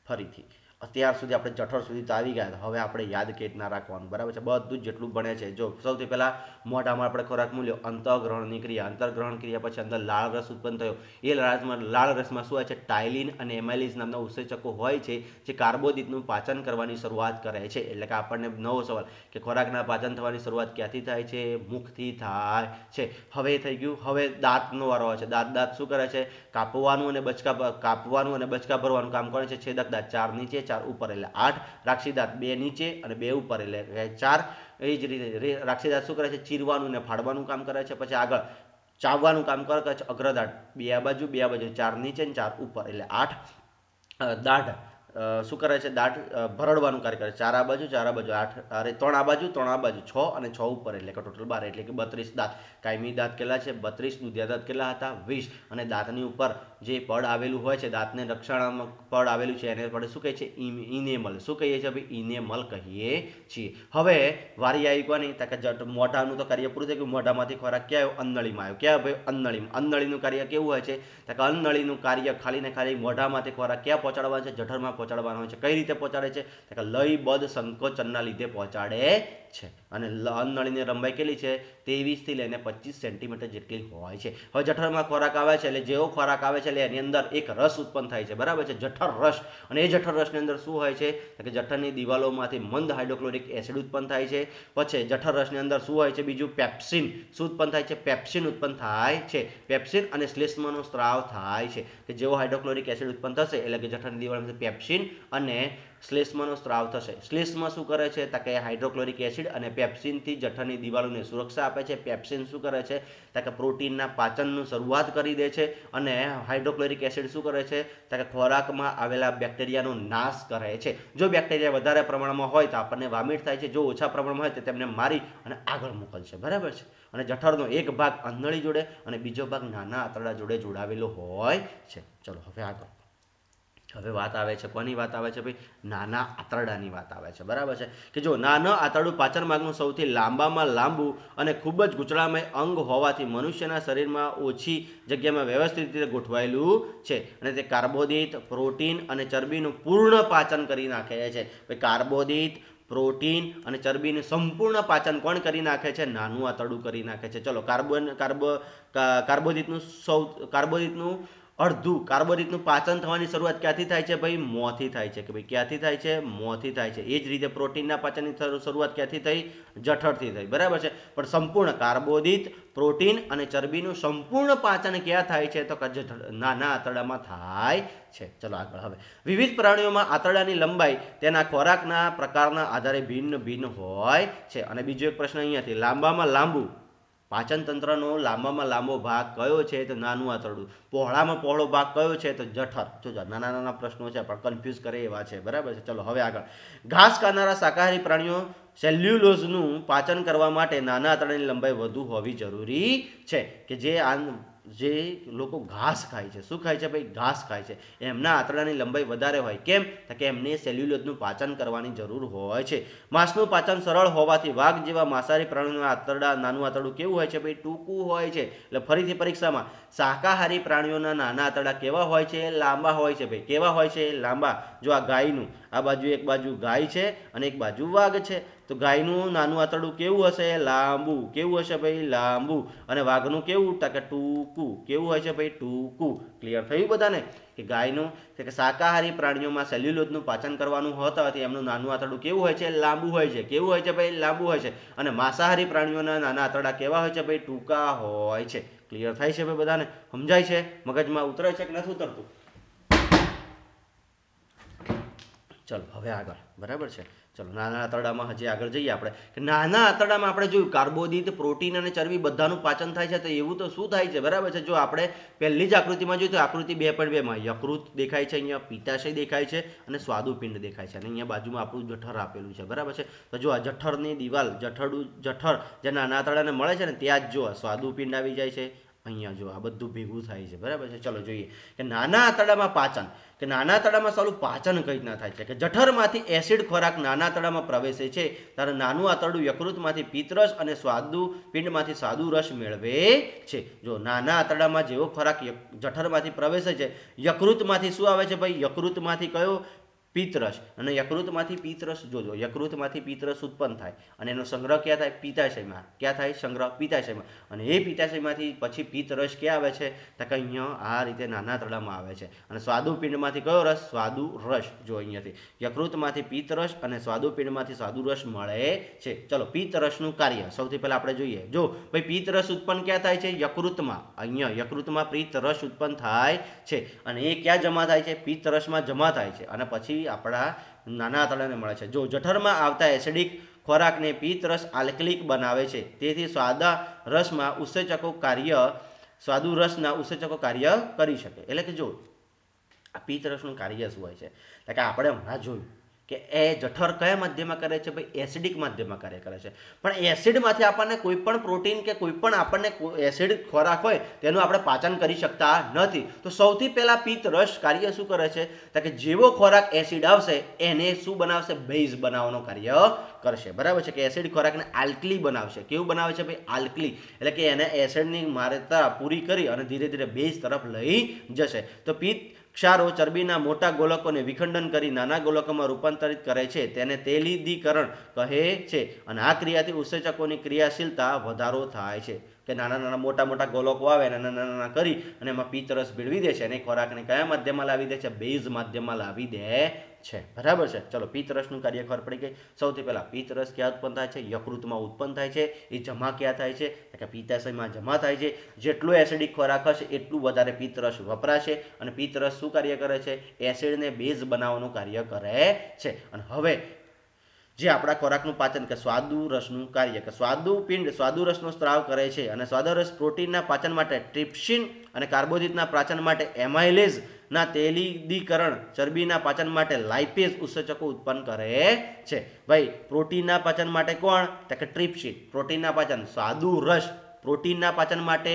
ફરીથી અત્યાર સુધી આપણે જઠર સુધી તો આવી ગયા. હવે આપણે યાદ કે રીતના રાખવાનું, બરાબર છે. બધું જ જેટલું ભણે છે. જો સૌથી પહેલાં મોઢામાં આપણે ખોરાક મૂલ્યો, અંતઃગ્રહણની ક્રિયા. અંતર્ગ્રહણ ક્રિયા પછી અંદર લાળ રસ ઉત્પન્ન થયો. એ લાળ રસમાં શું હોય છે? ટાઇલિન અને એમાઇલિસ નામના ઉત્સેચકો હોય છે જે કાર્બોદિતનું પાચન કરવાની શરૂઆત કરે છે. એટલે કે આપણને નવો સવાલ કે ખોરાકના પાચન થવાની શરૂઆત ક્યાંથી થાય છે? મુખથી થાય છે. હવે થઈ ગયું. હવે દાંતનો વારો આવે છે. દાંત શું કરે છે? કાપવાનું અને બચકા ભરવાનું કામ કરે છે. છેદક દાંત 4 નીચે 4 ઉપર એટલે 8, રાક્ષી દાંત 2 નીચે અને 2 ઉપર એટલે 4. એ જ રીતે રાક્ષી દાંત શું કરે છે? ચીરવાનું અને ફાડવાનું કામ કરે છે. પછી આગળ ચાવવાનું કામ કરે છે. અગ્રદાંત 2 આ બાજુ 4 નીચે અને 4 ઉપર એટલે 8. દાઢ શું કરે છે? દાઢ ભરડવાનું કાર્ય કરે. 4 આ બાજુ 8, અરે 3 આ બાજુ 6 અને 6 ઉપર એટલે કે ટોટલ 12 એટલે કે 32 દાંત. કાયમી દાંત કેટલા છે? 32. દુધિયા દાંત કેટલા હતા? 20. અને દાંતની ઉપર જે પડ આવેલું હોય છે, દાંતને રક્ષણાત્મક પડ આવેલું છે એને આપણે શું કહે છે? ઇનેમલ. શું કહીએ છીએ ભાઈ? ઇનેમલ કહીએ છીએ. હવે વારી આવી કોની? કે મોઢાનું તો કાર્ય પૂરું થઈ ગયું. મોઢામાંથી ખોરાક ક્યાં આવ્યો? અન્નળીમાં આવ્યો. ક્યાં ભાઈ? અન્નળીમાં. અન્નળીનું કાર્ય કેવું હોય છે? કે અન્નળીનું કાર્ય ખાલી ને ખાલી મોઢામાંથી ખોરાક ક્યાં પહોંચાડવાનો છે? જઠરમાં પહોંચાડવાનો હોય છે. કઈ રીતે પહોંચાડે છે? કે લયબદ્ધ સંકોચનના લીધે પહોંચાડે છે અને અન્નનળીની લંબાઈ કેટલી છે 23 થી લઈને 25 સેન્ટીમીટર જેટલી હોય છે. હવે જઠરમાં ખોરાક આવે છે એટલે જેવો ખોરાક આવે છે એટલે એની અંદર એક રસ ઉત્પન્ન થાય છે, બરાબર છે, જઠર રસ. અને એ જઠર રસની અંદર શું હોય છે કે જઠરની દિવાલોમાંથી મંદ હાઇડ્રોક્લોરિક એસિડ ઉત્પન્ન થાય છે. પછી જઠર રસની અંદર શું હોય છે બીજું પેપ્સિન. શું ઉત્પન્ન થાય છે? પેપ્સિન ઉત્પન્ન થાય છે. પેપ્સિન અને શ્લેષ્માનો સ્ત્રાવ થાય છે કે જેવો હાઇડ્રોક્લોરિક એસિડ ઉત્પન્ન થશે એટલે કે જઠરની દિવાલમાંથી પેપ્સિન અને શ્લેષ્માનો સ્ત્રાવ થશે. શ્લેષ્મા શું કરે છે કે હાઇડ્રોક્લોરિક એસિડ અને પેપ્સિનથી જઠરની દિવાલોને સુરક્ષા આપે છે. પેપ્સિન શું કરે છે કે પ્રોટીનના પાચનનું શરૂઆત કરી દે છે અને હાઇડ્રોક્લોરિક એસિડ શું કરે છે કે ખોરાકમાં આવેલા બેક્ટેરિયાનો નાશ કરે છે. જો બેક્ટેરિયા વધારે પ્રમાણમાં હોય તો આપણને વામિટ થાય છે, જો ઓછા પ્રમાણમાં હોય તો તેમને મારી અને આગળ મોકલશે, બરાબર છે. અને જઠરનો એક ભાગ અંધળી જોડે અને બીજો ભાગ નાના આંતરડા જોડે જોડાવેલો હોય છે. ચલો હવે આગળ. હવે વાત આવે છે કોની વાત આવે છે ભાઈ? નાના આંતરડાની વાત આવે છે, બરાબર છે. કે જો નાના આંતરડું પાચન માર્ગનું સૌથી લાંબામાં લાંબુ અને ખૂબ જ ગૂંચળામય અંગ હોવાથી મનુષ્યના શરીરમાં ઓછી જગ્યામાં વ્યવસ્થિત રીતે ગોઠવાયેલું છે અને તે કાર્બોદિત, પ્રોટીન અને ચરબીનું પૂર્ણ પાચન કરી નાખે છે. ભાઈ કાર્બોદિત, પ્રોટીન અને ચરબીનું સંપૂર્ણ પાચન કોણ કરી નાખે છે? નાનું આંતરડું કરી નાખે છે. ચલો કાર્બોદિતનું કાર્બોદિતનું પાચન થવાની શરૂઆત ક્યાંથી થાય છે ભાઈ? મોંથી થાય છે. કે ભાઈ ક્યાંથી થાય છે? મોંથી થાય છે. એ જ રીતે પ્રોટીનના પાચનની શરૂઆત ક્યાંથી થઈ? જઠરથી થઈ, બરાબર છે. પણ સંપૂર્ણ કાર્બોદિત, પ્રોટીન અને ચરબીનું સંપૂર્ણ પાચન ક્યાં થાય છે? તો નાના આંતરડામાં થાય છે. ચલો આગળ. હવે વિવિધ પ્રાણીઓમાં આંતરડાની લંબાઈ તેના ખોરાકના પ્રકારના આધારે ભિન્ન ભિન્ન હોય છે. અને બીજો એક પ્રશ્ન અહીંયાથી, લાંબામાં લાંબુ પાચન તંત્રનો લાંબામાં લાંબો ભાગ કયો છે? તો નાનું આંતરડું. પહોળામાં પહોળો ભાગ કયો છે? તો જઠર. જો નાના નાના પ્રશ્નો છે પણ કન્ફ્યુઝ કરે એવા છે, બરાબર છે. ચલો હવે આગળ. ઘાસ ખાનારા શાકાહારી પ્રાણીઓ સેલ્યુલોઝનું પાચન કરવા માટે નાના આંતરડાની લંબાઈ વધુ હોવી જરૂરી છે. કે જે લોકો ઘાસ ખાય છે, શું ખાય છે ભાઈ? ઘાસ ખાય છે, એમના આંતરડાની લંબાઈ વધારે હોય. કેમ? કે એમને સેલ્યુલોઝનું પાચન કરવાની જરૂર હોય છે. માંસનું પાચન સરળ હોવાથી વાઘ જેવા માંસાહારી પ્રાણીઓના નાનું આંતરડું કેવું હોય છે ભાઈ? ટૂંકું હોય છે. એટલે ફરીથી પરીક્ષામાં શાકાહારી પ્રાણીઓના નાના આંતરડા કેવા હોય છે? લાંબા હોય છે ભાઈ. કેવા હોય છે? લાંબા. જો આ ગાયનું, આ બાજુ એક બાજુ ગાય છે અને એક બાજુ વાઘ છે, તો ગાયનું નાનું આંતરડું કેવું હશે? લાંબુ. કેવું હશે ભાઈ? લાંબુ. અને વાઘનું કેવું? કે ટૂંકું. કેવું હોય છે ભાઈ? ટૂંકું. ક્લિયર થયું બધાને? કે ગાયનું કે શાકાહારી પ્રાણીઓમાં સેલ્યુલોઝનું પાચન કરવાનું હોવાથી એમનું નાનું આંતરડું કેવું હોય છે? લાંબુ હોય છે. કેવું હોય છે ભાઈ? લાંબુ હોય છે. અને માંસાહારી પ્રાણીઓના નાના આંતરડા કેવા હોય છે ભાઈ? ટૂંકા હોય છે. ક્લિયર થાય છે ભાઈ બધાને? સમજાય છે? મગજમાં ઉતરે છે કે નથી ઉતરતું? ચલો હવે આગળ, બરાબર છે. ચલો નાના આંતરડામાં હજી આગળ જઈએ આપણે. કે નાના આંતરડામાં આપણે જોયું કાર્બોદિત, પ્રોટીન અને ચરબી બધાનું પાચન થાય છે. તો એવું તો શું થાય છે? બરાબર છે. જો આપણે પહેલી જ આકૃતિમાં જોયું તો આકૃતિ 2.2માં યકૃત દેખાય છે, અહીંયા પિત્તાશય દેખાય છે અને સ્વાદુપિંડ દેખાય છે. અને અહીંયા બાજુમાં આપણું જઠર આપેલું છે, બરાબર છે. તો જો આ જઠરની દિવાલ, જઠર જે નાના આંતરડાને મળે છે ને ત્યાં જ જો સ્વાદુપિંડ આવી જાય છે. અહીંયા જો આ બધું ભેગું થાય છે, બરાબર છે. ચલો જોઈએ કે નાના આંતરડામાં પાચન. કે નાના આંતરડામાં સારું પાચન કઈ રીતના થાય છે? કે જઠરમાંથી એસિડ ખોરાક નાના આંતરડામાં પ્રવેશે છે ત્યારે નાનું આંતરડું યકૃતમાંથી પિત્તરસ અને સ્વાદુપિંડમાંથી સ્વાદુરસ મેળવે છે. જો નાના આંતરડામાં જેવો ખોરાક જઠરમાંથી પ્રવેશે છે, યકૃતમાંથી શું આવે છે ભાઈ? યકૃતમાંથી કયો? પિત્તરસ. અને યકૃતમાંથી પિત્તરસ, જોજો યકૃતમાંથી પિત્તરસ ઉત્પન્ન થાય અને એનો સંગ્રહ ક્યાં થાય? પિત્તાશયમાં. ક્યાં થાય સંગ્રહ? પિત્તાશયમાં. અને એ પિત્તાશયમાંથી પછી પિત્તરસ ક્યાં આવે છે? તો કે અહીંયા આ રીતે નાના આંતરડામાં આવે છે. અને સ્વાદુપિંડમાંથી કયો રસ? સ્વાદુરસ. જો અહીંયાથી યકૃતમાંથી પિત્તરસ અને સ્વાદુપિંડમાંથી સ્વાદુરસ મળે છે. ચલો પિત્તરસનું કાર્ય સૌથી પહેલા આપણે જોઈએ. જો ભાઈ પિત્તરસ ઉત્પન્ન ક્યાં થાય છે? યકૃતમાં. અહીંયા યકૃતમાં પિત્તરસ ઉત્પન્ન થાય છે અને એ ક્યાં જમા થાય છે? પિત્તરસમાં જમા થાય છે અને પછી આપણા નાના આંતરડાને મળે છે. જો જઠરમાં આવતા એસિડિક ખોરાકને પિત્તરસ આલ્કલિક બનાવે છે, તેથી સ્વાદુરસના ઉત્સેચકો કાર્ય કરી શકે. એટલે કે જો આ પિત્તરસનું કાર્ય શું હોય છે? કે આપણે હમણાં જોયું કે એ જઠર કયા માધ્યમમાં કરે છે ભાઈ? એસિડિક માધ્યમમાં કાર્ય કરે છે. પણ એસિડમાંથી આપણને કોઈ પણ પ્રોટીન કે કોઈ પણ આપણને એસિડ ખોરાક હોય તેનું આપણે પાચન કરી શકતા નથી. તો સૌથી પહેલા પિત્તરસ કાર્ય શું કરે છે? કે જેવો ખોરાક એસિડ આવશે એને શું બનાવશે? બેઝ બનાવવાનું કાર્ય કરશે, બરાબર છે, કે એસિડ ખોરાકને આલ્કલી બનાવશે. કેવું બનાવે છે ભાઈ? આલ્કલી, એટલે કે એને એસિડની માત્રા પૂરી કરી અને ધીરે ધીરે બેઝ તરફ લઈ જશે. તો પિત્ત ક્ષારો ચરબીના મોટા ગોલકોને વિખંડન કરી નાના ગોલકોમાં રૂપાંતરિત કરે છે, તેને તેલીદીકરણ કહે છે. અને આ ક્રિયાથી ઉત્સેચકોની ક્રિયાશીલતા વધારો થાય છે, કે નાના નાના મોટા મોટા ગોલકો આવે નાના નાના કરી અને એમાં પિત્તરસ ભેળવી દે છે અને ખોરાકને કયા માધ્યમમાં લાવી દે છે? બેઝ માધ્યમમાં લાવી દે છે, બરાબર છે. ચલો, પિત્તરસનું કાર્ય ખબર પડી ગઈ. સૌથી પહેલા પિત્તરસ ક્યાં ઉત્પન્ન થાય છે? યકૃતમાં ઉત્પન્ન થાય છે. એ જમા ક્યાં થાય છે? કે પિત્તાશયમાં જમા થાય છે. જેટલો એસિડિક ખોરાક હશે એટલું વધારે પિત્તરસ વપરાશે અને પિત્તરસ શું કાર્ય કરે છે? એસિડને બેઝ બનાવવાનું કાર્ય કરે છે. અને હવે જે આપણા ખોરાકનું પાચન કે સ્વાદુરસનું કાર્ય કે સ્વાદુપિંડ સ્વાદુરસનો સ્ત્રાવ કરે છે અને સ્વાદુરસ પ્રોટીનના પાચન માટે ટ્રિપ્સિન અને કાર્બોદિતના પાચન માટે એમાઇલેઝ ના તેલીદીકરણ, ચરબીના પાચન માટે લાઇપેઝ ઉત્સેચકો ઉત્પન્ન કરે છે. ભાઈ, પ્રોટીનના પાચન માટે કોણ? તો કે ટ્રિપ્સિન. પ્રોટીનના પાચન સ્વાદુરસ, પ્રોટીનના પાચન માટે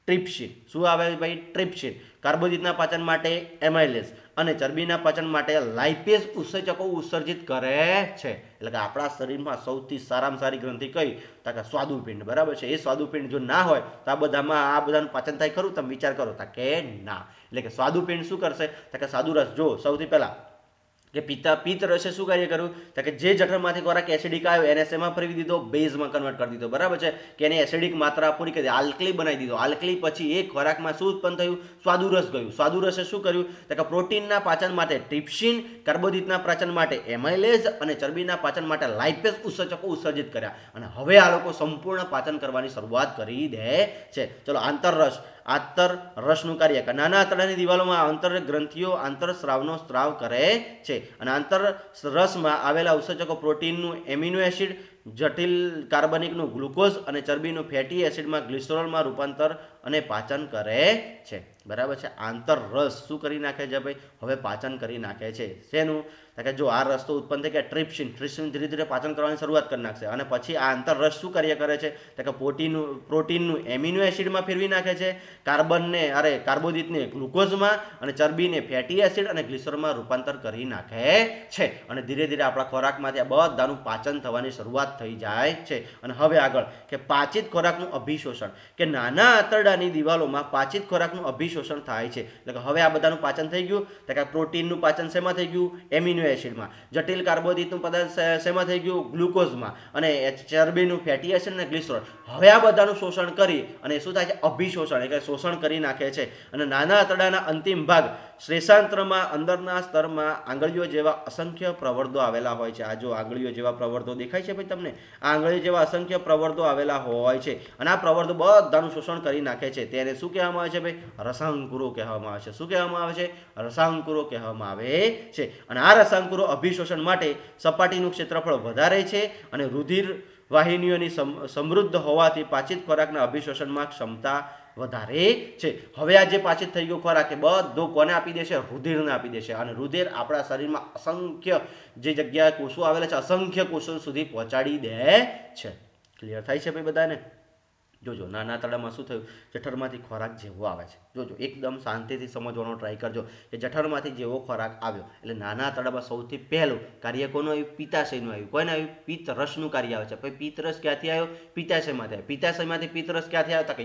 ટ્રિપ્સિન. શું આવે ભાઈ? ટ્રિપ્સિન. કાર્બોદિતના પાચન માટે એમાઇલેઝ અને ચરબીના પાચન માટે લાઇપેઝ ઉત્સેચકો ઉત્સર્જિત કરે છે. એટલે કે આપણા શરીરમાં સૌથી સારામાં સારી ગ્રંથિ કઈ? તો કે સ્વાદુપિંડ, બરાબર છે. એ સ્વાદુપિંડ જો ના હોય તો આ બધાનું પાચન થાય ખરું? તમે વિચાર કરો તો કે ના. એટલે કે સ્વાદુપિંડ શું કરશે? તો કે સ્વાદુરસ જો સૌથી પહેલા કે પિત્તરસે શું કાર્ય કર્યું? તો કે જે જઠરમાંથી ખોરાક એસિડિક આવ્યો એને શેમાં ફેરવી દીધો? બેઝમાં કન્વર્ટ કરી દીધો, બરાબર છે, કે એને એસિડિક માત્રા પૂરી કરી આલ્કલી બનાવી દીધો. આલ્કલી પછી એ ખોરાકમાં શું ઉત્પન્ન થયું? સ્વાદુરસ ગયું. સ્વાદુરસે શું કર્યું? તો કે પ્રોટીનના પાચન માટે ટ્રિપ્સિન, કાર્બોદિતના પાચન માટે એમાઇલેઝ અને ચરબીના પાચન માટે લાઇપેઝ ઉત્સેચકો ઉત્સર્જિત કર્યા. અને હવે આ લોકો સંપૂર્ણ પાચન કરવાની શરૂઆત કરી દે છે. ચલો, આંતરરસનું કાર્ય કે નાના આંતરડાની દિવાલોમાં આંતર ગ્રંથિઓ આંતરસ્રાવનો સ્ત્રાવ કરે છે અને આંતરરસમાં આવેલા ઉત્સેચકો પ્રોટીનનું એમિનો એસિડ, જટિલ કાર્બનિકનું ગ્લુકોઝ અને ચરબીનું ફેટી એસિડમાં ગ્લિસરોલમાં રૂપાંતર અને પાચન કરે છે, બરાબર છે. આંતરરસ શું કરી નાખે છે ભાઈ? હવે પાચન કરી નાખે છે. શેનું? કે જો આ રસ તો ઉત્પન્ન થઈ ગયા ટ્રિપ્સિન ધીરે ધીરે પાચન કરવાની શરૂઆત કરી નાખશે અને પછી આ આંતરરસ શું કાર્ય કરે છે? તો કે પ્રોટીનનું એમિનો એસિડમાં ફેરવી નાખે છે, કાર્બોદિતને ગ્લુકોઝમાં અને ચરબીને ફેટી એસિડ અને ગ્લિસરોલમાં રૂપાંતર કરી નાખે છે. અને ધીરે ધીરે આપણા ખોરાકમાંથી આ બધાનું પાચન થવાની શરૂઆત થઈ જાય છે. અને હવે આગળ કે પાચિત ખોરાકનું અભિશોષણ, કે નાના આંતરડાની દિવાલોમાં પાચિત ખોરાકનું અભિશોષણ થાય છે. એટલે કે હવે આ બધાનું પાચન થઈ ગયું. તો કે પ્રોટીનનું પાચન શેમાં થઈ ગયું? એમિનો એસિડમાં. જટિલ કાર્બોદિતનું પદાર્થ શેમાં થઈ ગયું? ગ્લુકોઝમાં. અને ચરબીનું ફેટી એસિડ અને ગ્લિસરોલ. હવે આ બધાનું શોષણ કરી અને શું થાય છે? અભિશોષણ, એટલે શોષણ કરી નાખે છે. અને નાના આંતરડાના અંતિમ ભાગ શ્લેષાંત્રમાં અંદરના સ્તરમાં આંગળીઓ જેવા અસંખ્ય પ્રવર્ધો આવેલા હોય છે. આ જો આંગળીઓ જેવા પ્રવર્ધો દેખાય છે ભાઈ તમને? આ આંગળીઓ જેવા અસંખ્ય પ્રવર્ધો આવેલા હોય છે અને આ પ્રવર્ધો બધાનું શોષણ કરી નાખે છે. તેને શું કહેવામાં આવે છે ભાઈ? રસાંકુરો કહેવામાં આવે છે. શું કહેવામાં આવે છે? રસાંકુરો કહેવામાં આવે છે. અને આ રસાંકુરો અભિશોષણ માટે સપાટીનું ક્ષેત્રફળ વધારે છે અને રુધિર વાહિનીઓની સમૃદ્ધ હોવાથી પાચિત ખોરાકના અભિશોષણમાં ક્ષમતા વધારે છે. હવે આ જે પાચિત થઈ ગયો ખોરાક એ બધો કોને આપી દેશે? રુધિરને આપી દેશે. અને રુધિર આપણા શરીરમાં અસંખ્ય જે જગ્યાએ કોષો આવેલા છે અસંખ્ય કોષો સુધી પહોંચાડી દે છે. ક્લિયર થાય છે ભાઈ બધાને? જોજો નાના આંતરડામાં શું થયું? જઠરમાંથી ખોરાક જેવો આવે છે. જોજો એકદમ શાંતિથી સમજવાનો ટ્રાય કરજો કે જઠરમાંથી જેવો ખોરાક આવ્યો એટલે નાના આંતરડામાં સૌથી પહેલું કાર્ય કોનું આવ્યું? પિત્તાશયનું આવ્યું. કોઈને આવ્યું? પિત્તરસનું કાર્ય આવે છે. પછી પિત્તરસ ક્યાંથી આવ્યો? પિત્તાશયમાંથી આવ્યો. પિત્તાશયમાંથી પિત્તરસ ક્યાંથી આવ્યો? તો કે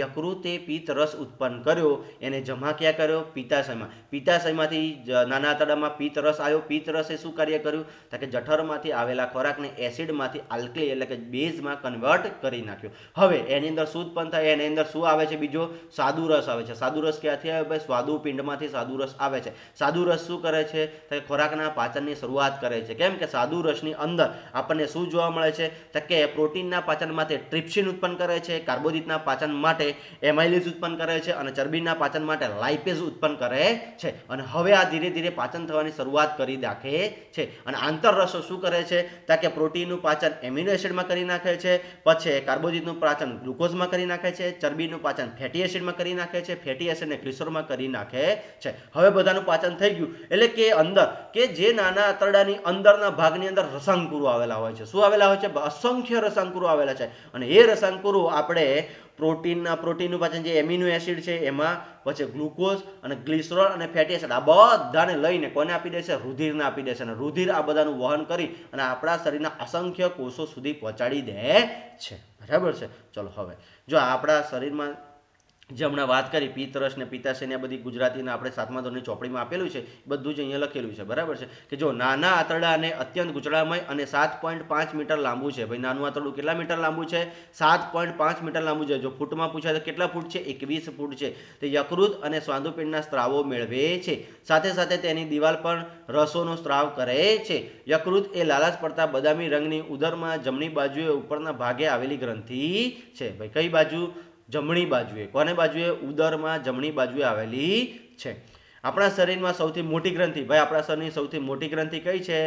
યકૃતે પિત્તરસ ઉત્પન્ન કર્યો, એને જમા ક્યાં કર્યો? પિત્તાશયમાં. પિત્તાશયમાંથી નાના આંતરડામાં પિત્તરસ આવ્યો. પિત્તરસે શું કાર્ય કર્યું? તો કે જઠરમાંથી આવેલા ખોરાકને એસિડમાંથી આલ્કલી એટલે કે બેઝમાં કન્વર્ટ કરી નાખ્યો. હવે એની અંદર શું ઉત્પન્ન થાય? એની અંદર શું આવે છે? બીજો સાદુરસ આવે છે. સાદુરસ ક્યાંથી આવે ભાઈ? સ્વાદુપિંડમાંથી સાદુરસ આવે છે. સાદુરસ શું કરે છે? તો ખોરાકના પાચનની શરૂઆત કરે છે. કેમ કે સાદુરસની અંદર આપણને શું જોવા મળે છે? તો કે પ્રોટીનના પાચન માટે ટ્રિપ્સિન ઉત્પન્ન કરે છે, કાર્બોદિતના પાચન માટે એમાઇલેઝ ઉત્પન્ન કરે છે અને ચરબીના પાચન માટે લાઇપેઝ ઉત્પન્ન કરે છે. અને હવે આ ધીરે ધીરે પાચન થવાની શરૂઆત કરી નાખે છે. અને આંતરરસો શું કરે છે? તો કે પ્રોટીનનું પાચન એમિનો એસિડમાં કરી નાખે છે, પછી કાર્બોદિતનું પાચન ગ્લુકોઝમાં કરી નાખે છે, ચરબીનું પાચન ફેટી એસિડમાં કરી નાખે છે, ફેટી એસિડને ગ્લિસરોલમાં કરી નાખે છે. હવે બધાનું પાચન થઈ ગયું એટલે કે અંદર કે જે નાના આંતરડાની અંદરના ભાગની અંદર રસાંકુરો આવેલા હોય છે. શું આવેલા હોય છે? અસંખ્ય રસાંકુરો આવેલા છે. અને એ રસાંકુરો આપણે પ્રોટીનનું પાચન જે એમિનો એસિડ છે એમાં, પછી ગ્લુકોઝ અને ગ્લિસરોલ અને ફેટી એસિડ આ બધાને લઈને કોને આપી દેશે? રુધિરને આપી દેશે. અને રુધિર આ બધાનું વહન કરી અને આપણા શરીરના અસંખ્ય કોષો સુધી પહોંચાડી દે છે. બરાબર છે. ચલો હવે જો આપણા શરીરમાં જે હમણાં વાત કરી પિત્તરસ ને પિત્તાશય ને બધી ગુજરાતીના આપણે 7મા ધોરણની ચોપડીમાં આપેલું છે, બધું જ અહીંયા લખેલું છે. બરાબર છે કે જો નાના આંતરડાને અત્યંત ગૂંચળામય અને 7.5 મીટર લાંબુ છે. ભાઈ નાનું આંતરડું કેટલા મીટર લાંબુ છે? 7.5 મીટર લાંબુ છે. જો ફૂટમાં પૂછાય તો કેટલા ફૂટ છે? 21 ફૂટ છે. તે યકૃત અને સ્વાદુપિંડના સ્ત્રાવો મેળવે છે. સાથે સાથે તેની દિવાલ પર રસોનો સ્ત્રાવ કરે છે. યકૃત એ લાલાશ પડતા બદામી રંગની ઉદરમાં જમણી બાજુએ ઉપરના ભાગે આવેલી ગ્રંથિ છે. ભાઈ કઈ બાજુ? જમણી બાજુએ. કોને બાજુએ? ઉદરમાં જમણી બાજુએ આવેલી છે. આપણા શરીરમાં સૌથી મોટી ગ્રંથિ, ભાઈ આપણા શરીરની સૌથી મોટી ગ્રંથિ કઈ છે?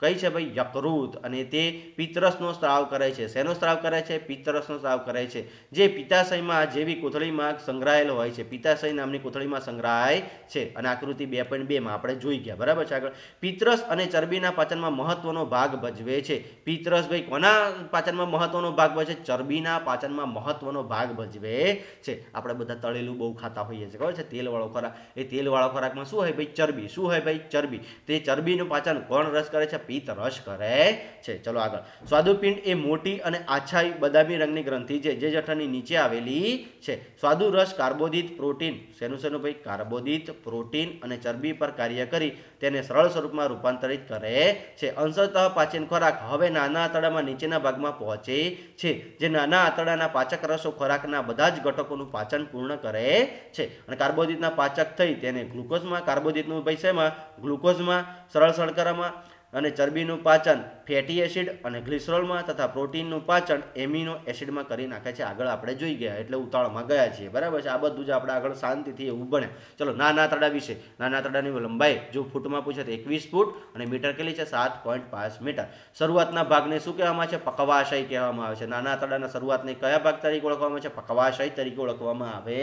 કઈ છે ભાઈ? યકૃત. અને તે પિત્તરસનો સ્ત્રાવ કરે છે. શેનો સ્ત્રાવ કરે છે? પિત્તરસનો સ્ત્રાવ કરે છે, જે પિત્તાશયમાં જેવી કોથળીમાં સંગ્રહાયેલો હોય છે. પિત્તાશય નામની કોથળીમાં સંગ્રહાય છે. અને આકૃતિ 2.2 આપણે જોઈ ગયા. બરાબર છે. આગળ પિત્તરસ અને ચરબીના પાચનમાં મહત્વનો ભાગ ભજવે છે. પિત્તરસ ભાઈ કોના પાચનમાં મહત્વનો ભાગ ભજવે છે? ચરબીના પાચનમાં મહત્વનો ભાગ ભજવે છે. આપણે બધા તળેલું બહુ ખાતા હોઈએ છીએ, ખબર છે? તેલવાળો ખોરાક. એ તેલવાળો ખોરાકમાં શું હોય ભાઈ? ચરબી. શું હોય ભાઈ? ચરબી. તે ચરબીનું પાચન કોણ રસ કરે છે? પિત્તરસ કરે છે. ચલો આગળ. સ્વાદુપિંડ એ મોટી અને આછાઈ બદામી રંગની ગ્રંથિ છે, જે જઠરની નીચે આવેલી છે. સ્વાદુરસ કાર્બોદિત, પ્રોટીન, શેનું ભાઈ? કાર્બોદિત, પ્રોટીન અને ચરબી પર કાર્ય કરી તેને સરળ સ્વરૂપમાં રૂપાંતરિત કરે છે. અંશતઃ પાચન ખોરાક હવે નાના આંતરડામાં નીચેના ભાગમાં પહોંચે છે, જે નાના આંતરડાના પાચક રસો ખોરાકના બધા જ ઘટકોનું પાચન પૂર્ણ કરે છે. અને કાર્બોદિતના પાચક થઈ તેને ગ્લુકોઝમાં, કાર્બોદિતનું ભાઈ શેમાં? ગ્લુકોઝમાં, સરળ શર્કરામાં, અને ચરબીનું પાચન ફેટી એસિડ અને ગ્લિસરોલમાં તથા પ્રોટીનનું પાચન એમિનો એસિડમાં કરી નાખે છે. આગળ આપણે જોઈ ગયા, એટલે ઉતાળમાં ગયા છીએ. બરાબર છે. આ બધું જ આપણે આગળ શાંતિથી એવું બને. ચલો નાના આંતરડા વિશે. નાના આંતરડાની લંબાઈ જો ફૂટમાં પૂછે તો 21 ફૂટ અને મીટર કેટલી છે? 7.5 મીટર. શરૂઆતના ભાગને શું કહેવામાં આવે છે? પક્વાશય કહેવામાં આવે છે. નાના આંતરડાના શરૂઆતને કયા ભાગ તરીકે ઓળખવામાં આવે છે? પક્વાશય તરીકે ઓળખવામાં આવે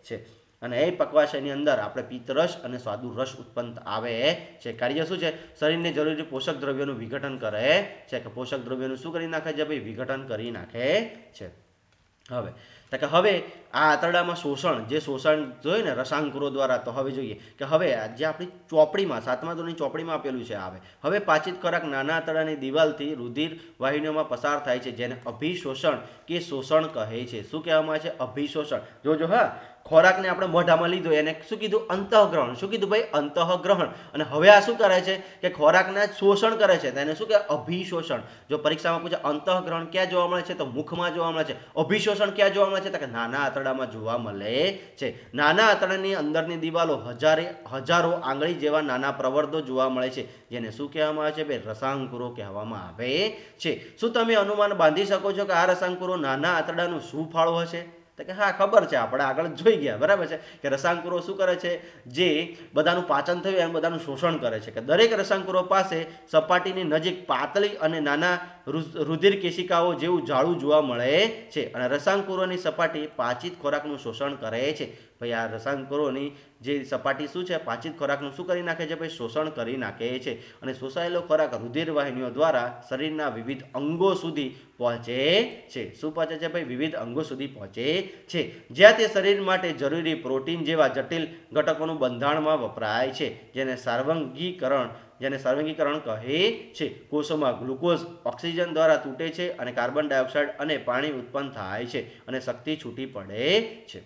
છે. અને એ પક્વાશયની અંદર આપણે પિત્તરસ અને સ્વાદુરસ ઉત્પન્ન આવે છે. કાર્ય શું છે? શરીરને જરૂરી પોષક દ્રવ્યોનું વિઘટન કરે છે. કે પોષક દ્રવ્યોનું શું કરી નાખે છે ભાઈ? વિઘટન કરી નાખે છે. હવે આ આંતરડામાં શોષણ, જે શોષણ જોઈએ ને રસાંકુરો દ્વારા, તો હવે જોઈએ કે હવે જે આપણી ચોપડીમાં 7મા ધોરણની ચોપડીમાં આપેલું છે આવે. હવે પાચિત ખોરાક નાના આંતરડાની દિવાલથી રુધિર વાહિનીઓમાં પસાર થાય છે, જેને અભિશોષણ કે શોષણ કહે છે. શું કહેવામાં આવે છે? અભિશોષણ. જોજો હા, ખોરાકને આપણે મોઢામાં લીધો એને શું કીધું? અંતઃગ્રહણ. શું કીધું ભાઈ? અંતઃગ્રહણ. અને હવે આ શું કરે છે કે ખોરાકના શોષણ કરે છે, તેને શું કહેવાય? અભિશોષણ. જો પરીક્ષામાં પૂછે અંતઃગ્રહણ ક્યાં જોવા મળે છે, તો મુખમાં જોવા મળે છે. અભિશોષણ ક્યાં જોવા મળે છે, તો કે નાના આંતરડામાં જોવા મળે છે. નાના આંતરડાની અંદરની દિવાલો હજારો આંગળી જેવા નાના પ્રવર્ધો જોવા મળે છે, જેને શું કહેવામાં આવે છે ભાઈ? રસાંકુરો કહેવામાં આવે છે. શું તમે અનુમાન બાંધી શકો છો કે આ રસાંકુરો નાના આંતરડાનું શું ફાળો હશે? તો કે હા, ખબર છે, આપણે આગળ જોઈ ગયા. બરાબર છે કે રસાંકુરો શું કરે છે? જે બધાનું પાચન થયું એમ બધાનું શોષણ કરે છે. કે દરેક રસાંકુરો પાસે સપાટીની નજીક પાતળી અને નાના રુધિર કેશિકાઓ જેવું જાળું જોવા મળે છે. અને રસાંકુરોની સપાટી પાચિત ખોરાકનું શોષણ કરે છે. ભાઈ આ રસાંકુરોની જે સપાટી શું છે? પાચિત ખોરાકનું શું કરી નાખે છે ભાઈ? શોષણ કરી નાખે છે. અને શોષાયેલો ખોરાક રુધિર વાહિનીઓ દ્વારા શરીરના વિવિધ અંગો સુધી પહોંચે છે. શું પહોંચે છે ભાઈ? વિવિધ અંગો સુધી પહોંચે છે, જ્યાં તે શરીર માટે જરૂરી પ્રોટીન જેવા જટિલ ઘટકોનું બંધારણમાં વપરાય છે, જેને સાર્વંગીકરણ કહે છે. કોષોમાં ગ્લુકોઝ ઓક્સિજન દ્વારા તૂટે છે અને કાર્બન ડાયોક્સાઇડ અને પાણી ઉત્પન્ન થાય છે અને શક્તિ છૂટી પડે છે.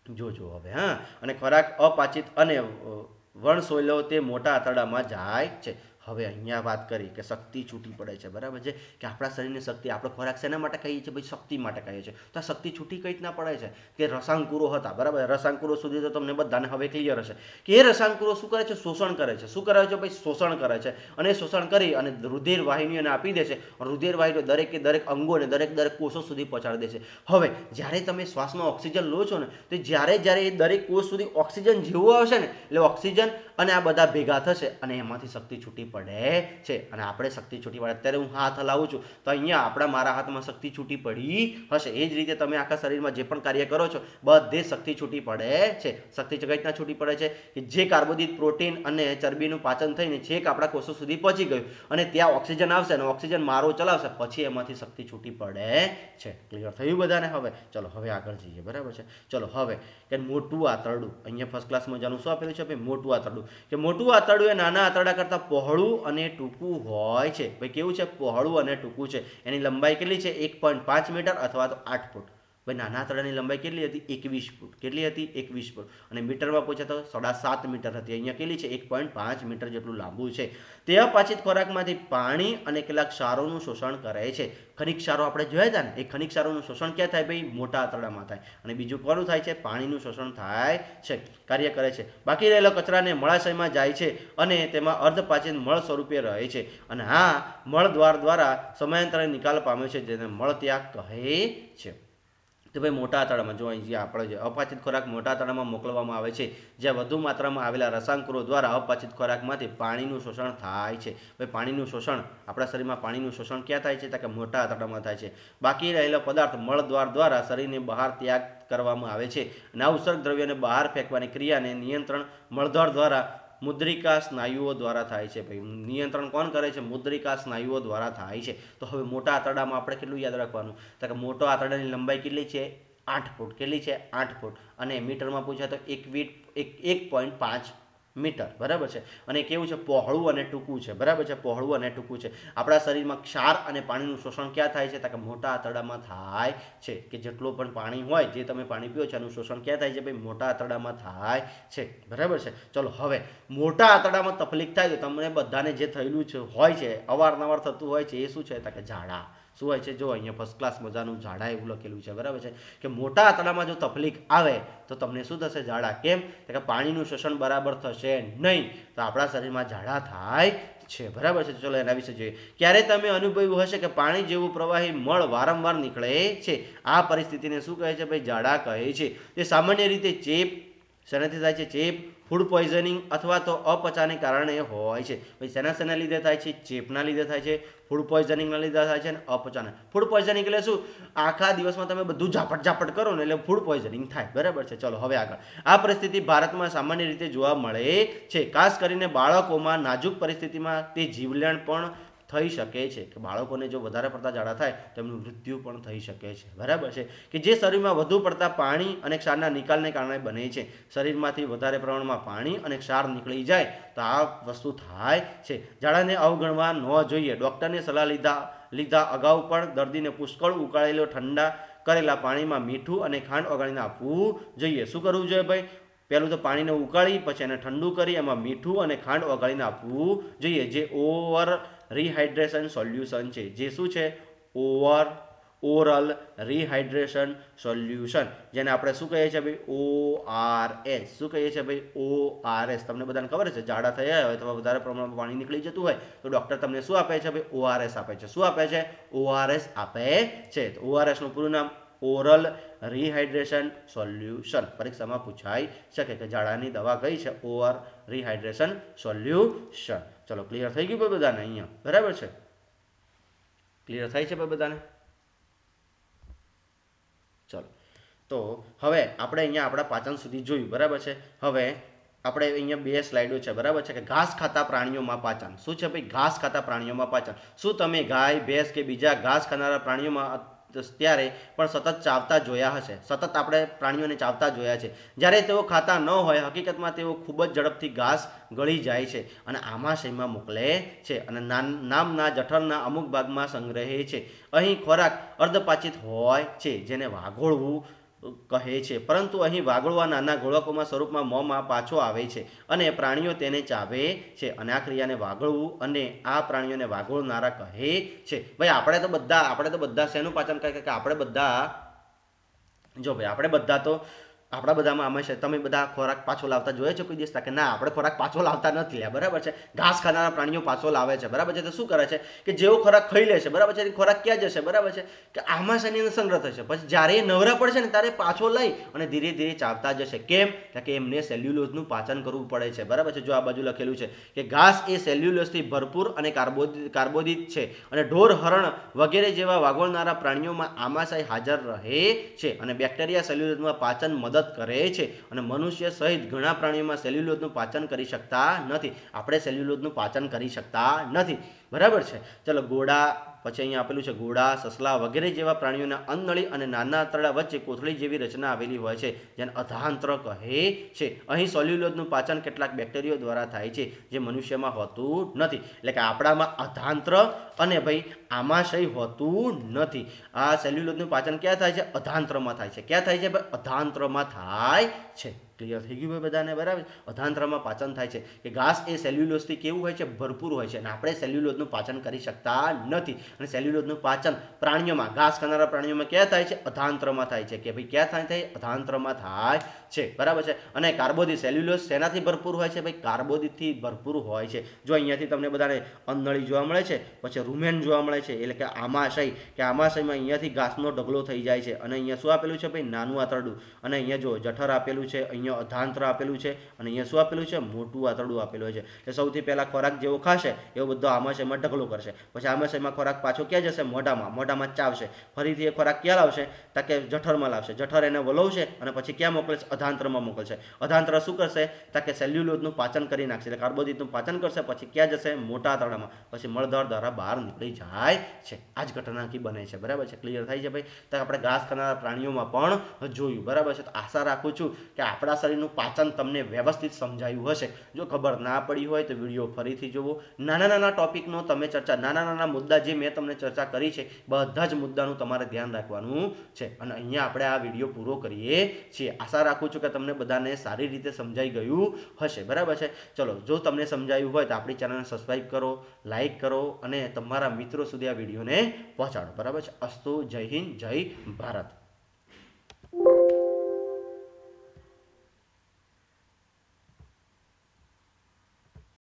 જોજો હવે હા. અને ખોરાક અપાચિત અને વણસોયલો તે મોટા આંતરડામાં જાય છે. હવે અહીંયા વાત કરી કે શક્તિ છૂટી પડે છે. બરાબર છે કે આપણા શરીરની શક્તિ, આપણે ખોરાક શેના માટે કહીએ છીએ ભાઈ? શક્તિ માટે કહીએ છીએ. તો આ શક્તિ છૂટી કઈ રીતના પડે છે? કે રસાંકુરો હતા. બરાબર, રસાંકુરો સુધી તો તમને બધાને હવે ક્લિયર હશે કે એ રસાંકુરો શું કરે છે? શોષણ કરે છે. શું કરે છે ભાઈ? શોષણ કરે છે. અને શોષણ કરી અને રુધિર વાહિનીઓને આપી દે છે. રુધિર વાહિનીઓ દરેકે દરેક અંગોને દરેક કોષો સુધી પહોંચાડી દે છે. હવે જ્યારે તમે શ્વાસમાં ઓક્સિજન લો છો ને, તો જ્યારે એ દરેક કોષ સુધી ઓક્સિજન જેવું આવશે ને, એટલે ઓક્સિજન અને આ બધા ભેગા થશે અને એમાંથી શક્તિ છૂટી પડે છે અને આપણે શક્તિ છૂટી પડે. અત્યારે હું હાથ હલાવું છું તો અહીંયા મારા હાથમાં શક્તિ છૂટી પડી હશે. એ જ રીતે તમે આખા શરીરમાં જે પણ કાર્ય કરો છો બધે શક્તિ છૂટી પડે છે. શક્તિ કઈ રીતના છૂટી પડે છે કે જે કાર્બોદિત, પ્રોટીન અને ચરબીનું પાચન થઈને છેક આપણા કોષો સુધી પહોંચી ગયું અને ત્યાં ઓક્સિજન આવશે અને ઓક્સિજન મારો ચલાવશે પછી એમાંથી શક્તિ છૂટી પડે છે. ક્લિયર થયું બધાને? હવે ચલો હવે આગળ જઈએ. બરાબર છે. ચલો હવે કે મોટું આંતરડું, અહીંયા ફર્સ્ટ ક્લાસ મજાનું શું આપેલું છે ભાઈ? મોટું આંતરડું. કે મોટું આંતરડું એ નાના આંતરડા કરતાં પહોળું અને ટૂંકું હોય છે. ભાઈ કેવું છે? પહોળું અને ટૂંકું છે. એની લંબાઈ કેટલી છે? 1.5 મીટર અથવા તો 8 ફૂટ. ભાઈ નાના આંતરડાની લંબાઈ કેટલી હતી? 21 ફૂટ. કેટલી હતી? 21 ફૂટ. અને મીટરમાં પૂછે તો 7.5 મીટર હતી. અહીંયા કેટલી છે? 1.5 મીટર જેટલું લાંબુ છે. તે અપાચિત ખોરાકમાંથી પાણી અને કેટલાક ક્ષારોનું શોષણ કરે છે. ખનિજ ક્ષારો આપણે જોયા હતા ને, એ ખનિજ ક્ષારોનું શોષણ ક્યાં થાય ભાઈ? મોટા આંતરડામાં થાય. અને બીજું કોનું થાય છે? પાણીનું શોષણ થાય છે, કાર્ય કરે છે. બાકી રહેલો કચરાને મળાશયમાં જાય છે અને તેમાં અર્ધપાચિત મળ સ્વરૂપે રહે છે અને આ મળદ્વાર દ્વારા સમયાંતરે નિકાલ પામે છે, જેને મળત્યાગ કહે છે. તો ભાઈ મોટા આંતરડામાં જો અહીંયા આપણે જે અપાચિત ખોરાક મોટા આંતરડામાં મોકલવામાં આવે છે, જ્યાં વધુ માત્રામાં આવેલા રસાંકુરો દ્વારા અપાચિત ખોરાકમાંથી પાણીનું શોષણ થાય છે. ભાઈ પાણીનું શોષણ, આપણા શરીરમાં પાણીનું શોષણ ક્યાં થાય છે? તો કે મોટા આંતરડામાં થાય છે. બાકી રહેલો પદાર્થ મળદ્વાર દ્વારા શરીરની બહાર ત્યાગ કરવામાં આવે છે અને આ ઉત્સર્ગ દ્રવ્યને બહાર ફેંકવાની ક્રિયાને નિયંત્રણ મળદ્વાર દ્વારા મુદ્રિકા સ્નાયુઓ દ્વારા થાય છે. ભાઈ નિયંત્રણ કોણ કરે છે? મુદ્રિકા સ્નાયુઓ દ્વારા થાય છે. તો હવે મોટા આંતરડામાં આપણે કેટલું યાદ રાખવાનું? તો કે મોટો આંતરડાની લંબાઈ કેટલી છે? 8 ફૂટ. કેટલી છે? 8 ફૂટ. અને મીટરમાં પૂછે તો 1.5 મીટર. બરાબર છે. અને કેવું છે? પહોળું અને ટૂંકું છે. બરાબર છે. પહોળું અને ટૂંકું છે. આપણા શરીરમાં ક્ષાર અને પાણીનું શોષણ ક્યાં થાય છે? તો કે મોટા આંતરડામાં થાય છે. કે જેટલું પણ પાણી હોય, જે તમે પાણી પીઓ છો એનું શોષણ ક્યાં થાય છે ભાઈ? મોટા આંતરડામાં થાય છે. બરાબર છે. ચલો હવે મોટા આંતરડામાં તકલીફ થાય તો તમને બધાને જે થયેલું છે હોય છે, અવારનવાર થતું હોય છે, એ શું છે? તો કે ઝાડા. શું હોય છે? જો અહીંયા ફર્સ્ટ ક્લાસ મજાનું ઝાડા એવું લખેલું છે. બરાબર છે. કે મોટા આંતરડામાં જો તકલીફ આવે તો તમને શું થશે? ઝાડા. કેમ? તો કે પાણીનું શોષણ બરાબર થશે નહીં, તો આપણા શરીરમાં ઝાડા થાય છે. બરાબર છે. ચલો એના વિશે જોઈએ. ક્યારે તમે અનુભવ્યું હશે કે પાણી જેવું પ્રવાહી મળ વારંવાર નીકળે છે? આ પરિસ્થિતિને શું કહે છે ભાઈ? ઝાડા કહે છે. તે સામાન્ય રીતે ચેપ, શેનાથી થાય છે? ચેપ, ફૂડ પોઈઝનિંગ અથવા તો અપચાને કારણે હોય છે. ભાઈ શેના લીધે થાય છે? ચેપના લીધે થાય છે, ફૂડ પોઈઝનિંગના લીધે થાય છે અને અપચાને. ફૂડ પોઈઝનિંગ એટલે શું? આખા દિવસમાં તમે બધું ઝાપટ કરો ને એટલે ફૂડ પોઈઝનિંગ થાય. બરાબર છે. ચલો હવે આગળ. આ પરિસ્થિતિ ભારતમાં સામાન્ય રીતે જોવા મળે છે. ખાસ કરીને બાળકોમાં નાજુક પરિસ્થિતિમાં તે જીવલેણ પણ થઈ શકે છે. કે બાળકોને જો વધારે પડતા ઝાડા થાય તો એમનું મૃત્યુ પણ થઈ શકે છે. બરાબર છે. કે જે શરીરમાં વધુ પડતા પાણી અને ક્ષારના નિકાલને કારણે બને છે. શરીરમાંથી વધારે પ્રમાણમાં પાણી અને ક્ષાર નીકળી જાય તો આ વસ્તુ થાય છે. ઝાડાને અવગણવા ન જોઈએ. ડૉક્ટરની સલાહ લીધા અગાઉ પણ દર્દીને પુષ્કળ ઉકાળેલો ઠંડા કરેલા પાણીમાં મીઠું અને ખાંડ ઓગાળીને આપવું જોઈએ. શું કરવું જોઈએ ભાઈ? પહેલું તો પાણીને ઉકાળી પછી એને ઠંડુ કરી એમાં મીઠું અને ખાંડ ઓગાળીને આપવું જોઈએ, જે ઓવર રિહાઇડ્રેશન સોલ્યુશન છે. જે શું છે? ઓરલ રિહાઇડ્રેશન સોલ્યુશન, જેને આપણે શું કહીએ છીએ ભાઈ? ORS. શું કહીએ છીએ ભાઈ? ORS. તમને બધાને ખબર છે, ઝાડા થયા હોય તો વધારે પ્રમાણમાં પાણી નીકળી જતું હોય તો ડૉક્ટર તમને શું આપે છે ભાઈ? ORS આપે છે. શું આપે છે? ORS આપે છે. તો ORS નું પૂરું નામ ઓરલ રિહાઇડ્રેશન સોલ્યુશન. પરીક્ષામાં પૂછાઈ શકે કે ઝાડાની દવા કઈ છે? Over rehydration solution. ચલો ક્લિયર થઈ ગયું બધાને અહીંયા? બરાબર છે. ક્લિયર થાય છે બધાને? ચલો તો હવે આપણે અહીંયા આપણા પાચન સુધી જોયું. બરાબર છે. હવે આપણે અહીંયા 2 સ્લાઇડો છે. બરાબર છે. કે ઘાસ ખાતા પ્રાણીઓમાં પાચન. શું છે ભાઈ? ઘાસ ખાતા પ્રાણીઓમાં પાચન. શું તમે ગાય, ભેંસ કે બીજા ઘાસ ખાનારા પ્રાણીઓમાં ત્યારે પણ સતત ચાવતા જોયા હશે? સતત આપણે પ્રાણીઓને ચાવતા જોયા છે. જ્યારે તેઓ ખાતા ન હોય, હકીકતમાં તેઓ ખૂબ જ ઝડપથી ઘાસ ગળી જાય છે અને આમાશયમાં મોકલે છે અને નામના જઠરના અમુક ભાગમાં સંગ્રહે છે. અહીં ખોરાક અર્ધપાચિત હોય છે, જેને વાગોળવું કહે છે. પરંતુ અહીં વાગોળવા નાના ગોળકોમાં સ્વરૂપમાં મોંમાં પાછો આવે છે અને પ્રાણીઓ તેને ચાવે છે અને આ ક્રિયાને વાગોળવું અને આ પ્રાણીઓને વાગોળનારા કહે છે. ભાઈ આપણે તો બધા શેનું પાચન કરીએ? કે આપણે બધા જો ભાઈ આપણે બધા તો આપણા બધામાં આમાં છે તમે બધા ખોરાક પાછો લાવતા જોયે છે કોઈ દિવસ કે ના આપણે ખોરાક પાછો લાવતા નથી લ્યા બરાબર છે ઘાસ ખાનારા પ્રાણીઓ પાછો લાવે છે બરાબર છે તો શું કરે છે કે જેવો ખોરાક ખાઈ લે છે બરાબર છે એ ખોરાક ક્યાં જશે બરાબર છે કે આમાશયની અંદર સંગ્રહ થશે પછી જ્યારે એ નવરા પડશે ને ત્યારે પાછો લઈ અને ધીરે ધીરે ચાવતા જશે કેમ કે એમને સેલ્યુલોઝનું પાચન કરવું પડે છે બરાબર છે જો આ બાજુ લખેલું છે કે ઘાસ એ સેલ્યુલોઝથી ભરપૂર અને કાર્બોદિત છે અને ઢોર હરણ વગેરે જેવા વાગોળનારા પ્રાણીઓમાં આમાશય હાજર રહે છે અને બેક્ટેરિયા સેલ્યુલોઝમાં પાચન મદદ કરે છે અને મનુષ્ય સહિત ઘણા પ્રાણીઓમાં સેલ્યુલોઝનું પાચન કરી શકતા નથી આપણે સેલ્યુલોઝનું પાચન કરી શકતા નથી બરાબર છે ચલો ઘોડા પછી અહીંયા આપેલું છે ઘોડા સસલા વગેરે જેવા પ્રાણીઓના અન્નનળી અને નાના આંતરડા વચ્ચે કોથળી જેવી રચના આવેલી હોય છે જેને અધાંત્ર કહે છે અહીં સેલ્યુલોઝનું પાચન કેટલાક બેક્ટેરિયા દ્વારા થાય છે જે મનુષ્યમાં હોતું નથી એટલે કે આપણામાં અધાંત્ર અને ભાઈ આમાશય હોતું નથી આ સેલ્યુલોઝનું પાચન ક્યાં થાય છે અધાંત્રમાં થાય છે ક્યાં થાય છે ભાઈ અધાંત્રમાં થાય છે ક્લિયર થઈ ગયું ભાઈ બધાને બરાબર અધાંત્રમાં પાચન થાય છે કે ઘાસ એ સેલ્યુલોઝથી કેવું હોય છે ભરપૂર હોય છે અને આપણે સેલ્યુલોઝનું પાચન કરી શકતા નથી અને સેલ્યુલોઝનું પાચન પ્રાણીઓમાં ઘાસ ખાનારા પ્રાણીઓમાં ક્યાં થાય છે અધાંત્રમાં થાય છે કે ભાઈ ક્યાં થાય અધાંત્રમાં થાય છે બરાબર છે અને કાર્બોદિત સેલ્યુલોઝ શેનાથી ભરપૂર હોય છે ભાઈ કાર્બોદિતથી ભરપૂર હોય છે જો અહીંયાથી તમને બધાને અન્નળી જોવા મળે છે પછી રૂમેન જોવા મળે છે એટલે કે આમાશય કે આમાશયમાં અહીંયાથી ઘાસનો ઢગલો થઈ જાય છે અને અહીંયા શું આપેલું છે ભાઈ નાનું આંતરડું અને અહીંયા જો જઠર આપેલું છે અહીંયા અધાંત્ર આપેલું છે અને અહીંયા શું આપેલું છે મોટું આંતરડું આપેલું છે એટલે સૌથી પહેલા ખોરાક જેવો ખાશે એવો બધો આમાશયમાં ઢગલો કરશે પછી આમાશયમાં ખોરાક પાછો ક્યાં જશે મોઢામાં ચાવશે ફરીથી એ ખોરાક ક્યાં લાવશે તાકે જઠરમાં લાવશે જઠર એને વલોવશે અને પછી ક્યાં મોકલશે અધાંત્રમાં મોકલશે અધાંત્ર શું કરશે તાકે સેલ્યુલોઝનું પાચન કરી નાખશે એટલે કાર્બોદિતનું પાચન કરશે પછી ક્યાં જશે મોટા આંતરડામાં પછી મળદ્વાર દ્વારા બહાર નીકળી જાય છે આ જ ઘટનાથી બને છે બરાબર છે ક્લિયર થાય છે ભાઈ તો આપણે ઘાસ ખાનારા પ્રાણીઓમાં પણ જોયું બરાબર છે તો આશા રાખું છું કે આપણા શરીરનું પાચન તમને વ્યવસ્થિત સમજાયું હશે જો ખબર ના પડી હોય તો વિડીયો ફરીથી જોવો નાના ટોપિકનો તમે નાના મુદ્દા જે મેં તમને ચર્ચા કરી છે બધા જ મુદ્દાનું તમારે ધ્યાન રાખવાનું છે અને અહીંયા આપણે આ વિડીયો પૂરો કરીએ છીએ આશા રાખું છું કે તમને બધાને સારી રીતે સમજાઈ ગયું હશે બરાબર છે ચલો જો તમને સમજાયું હોય તો આપણી ચેનલને સબસ્ક્રાઈબ કરો લાઈક કરો અને તમારા મિત્રો સુધી આ વિડીયોને પહોંચાડો બરાબર છે અસ્તુ જય હિન્દ જય ભારત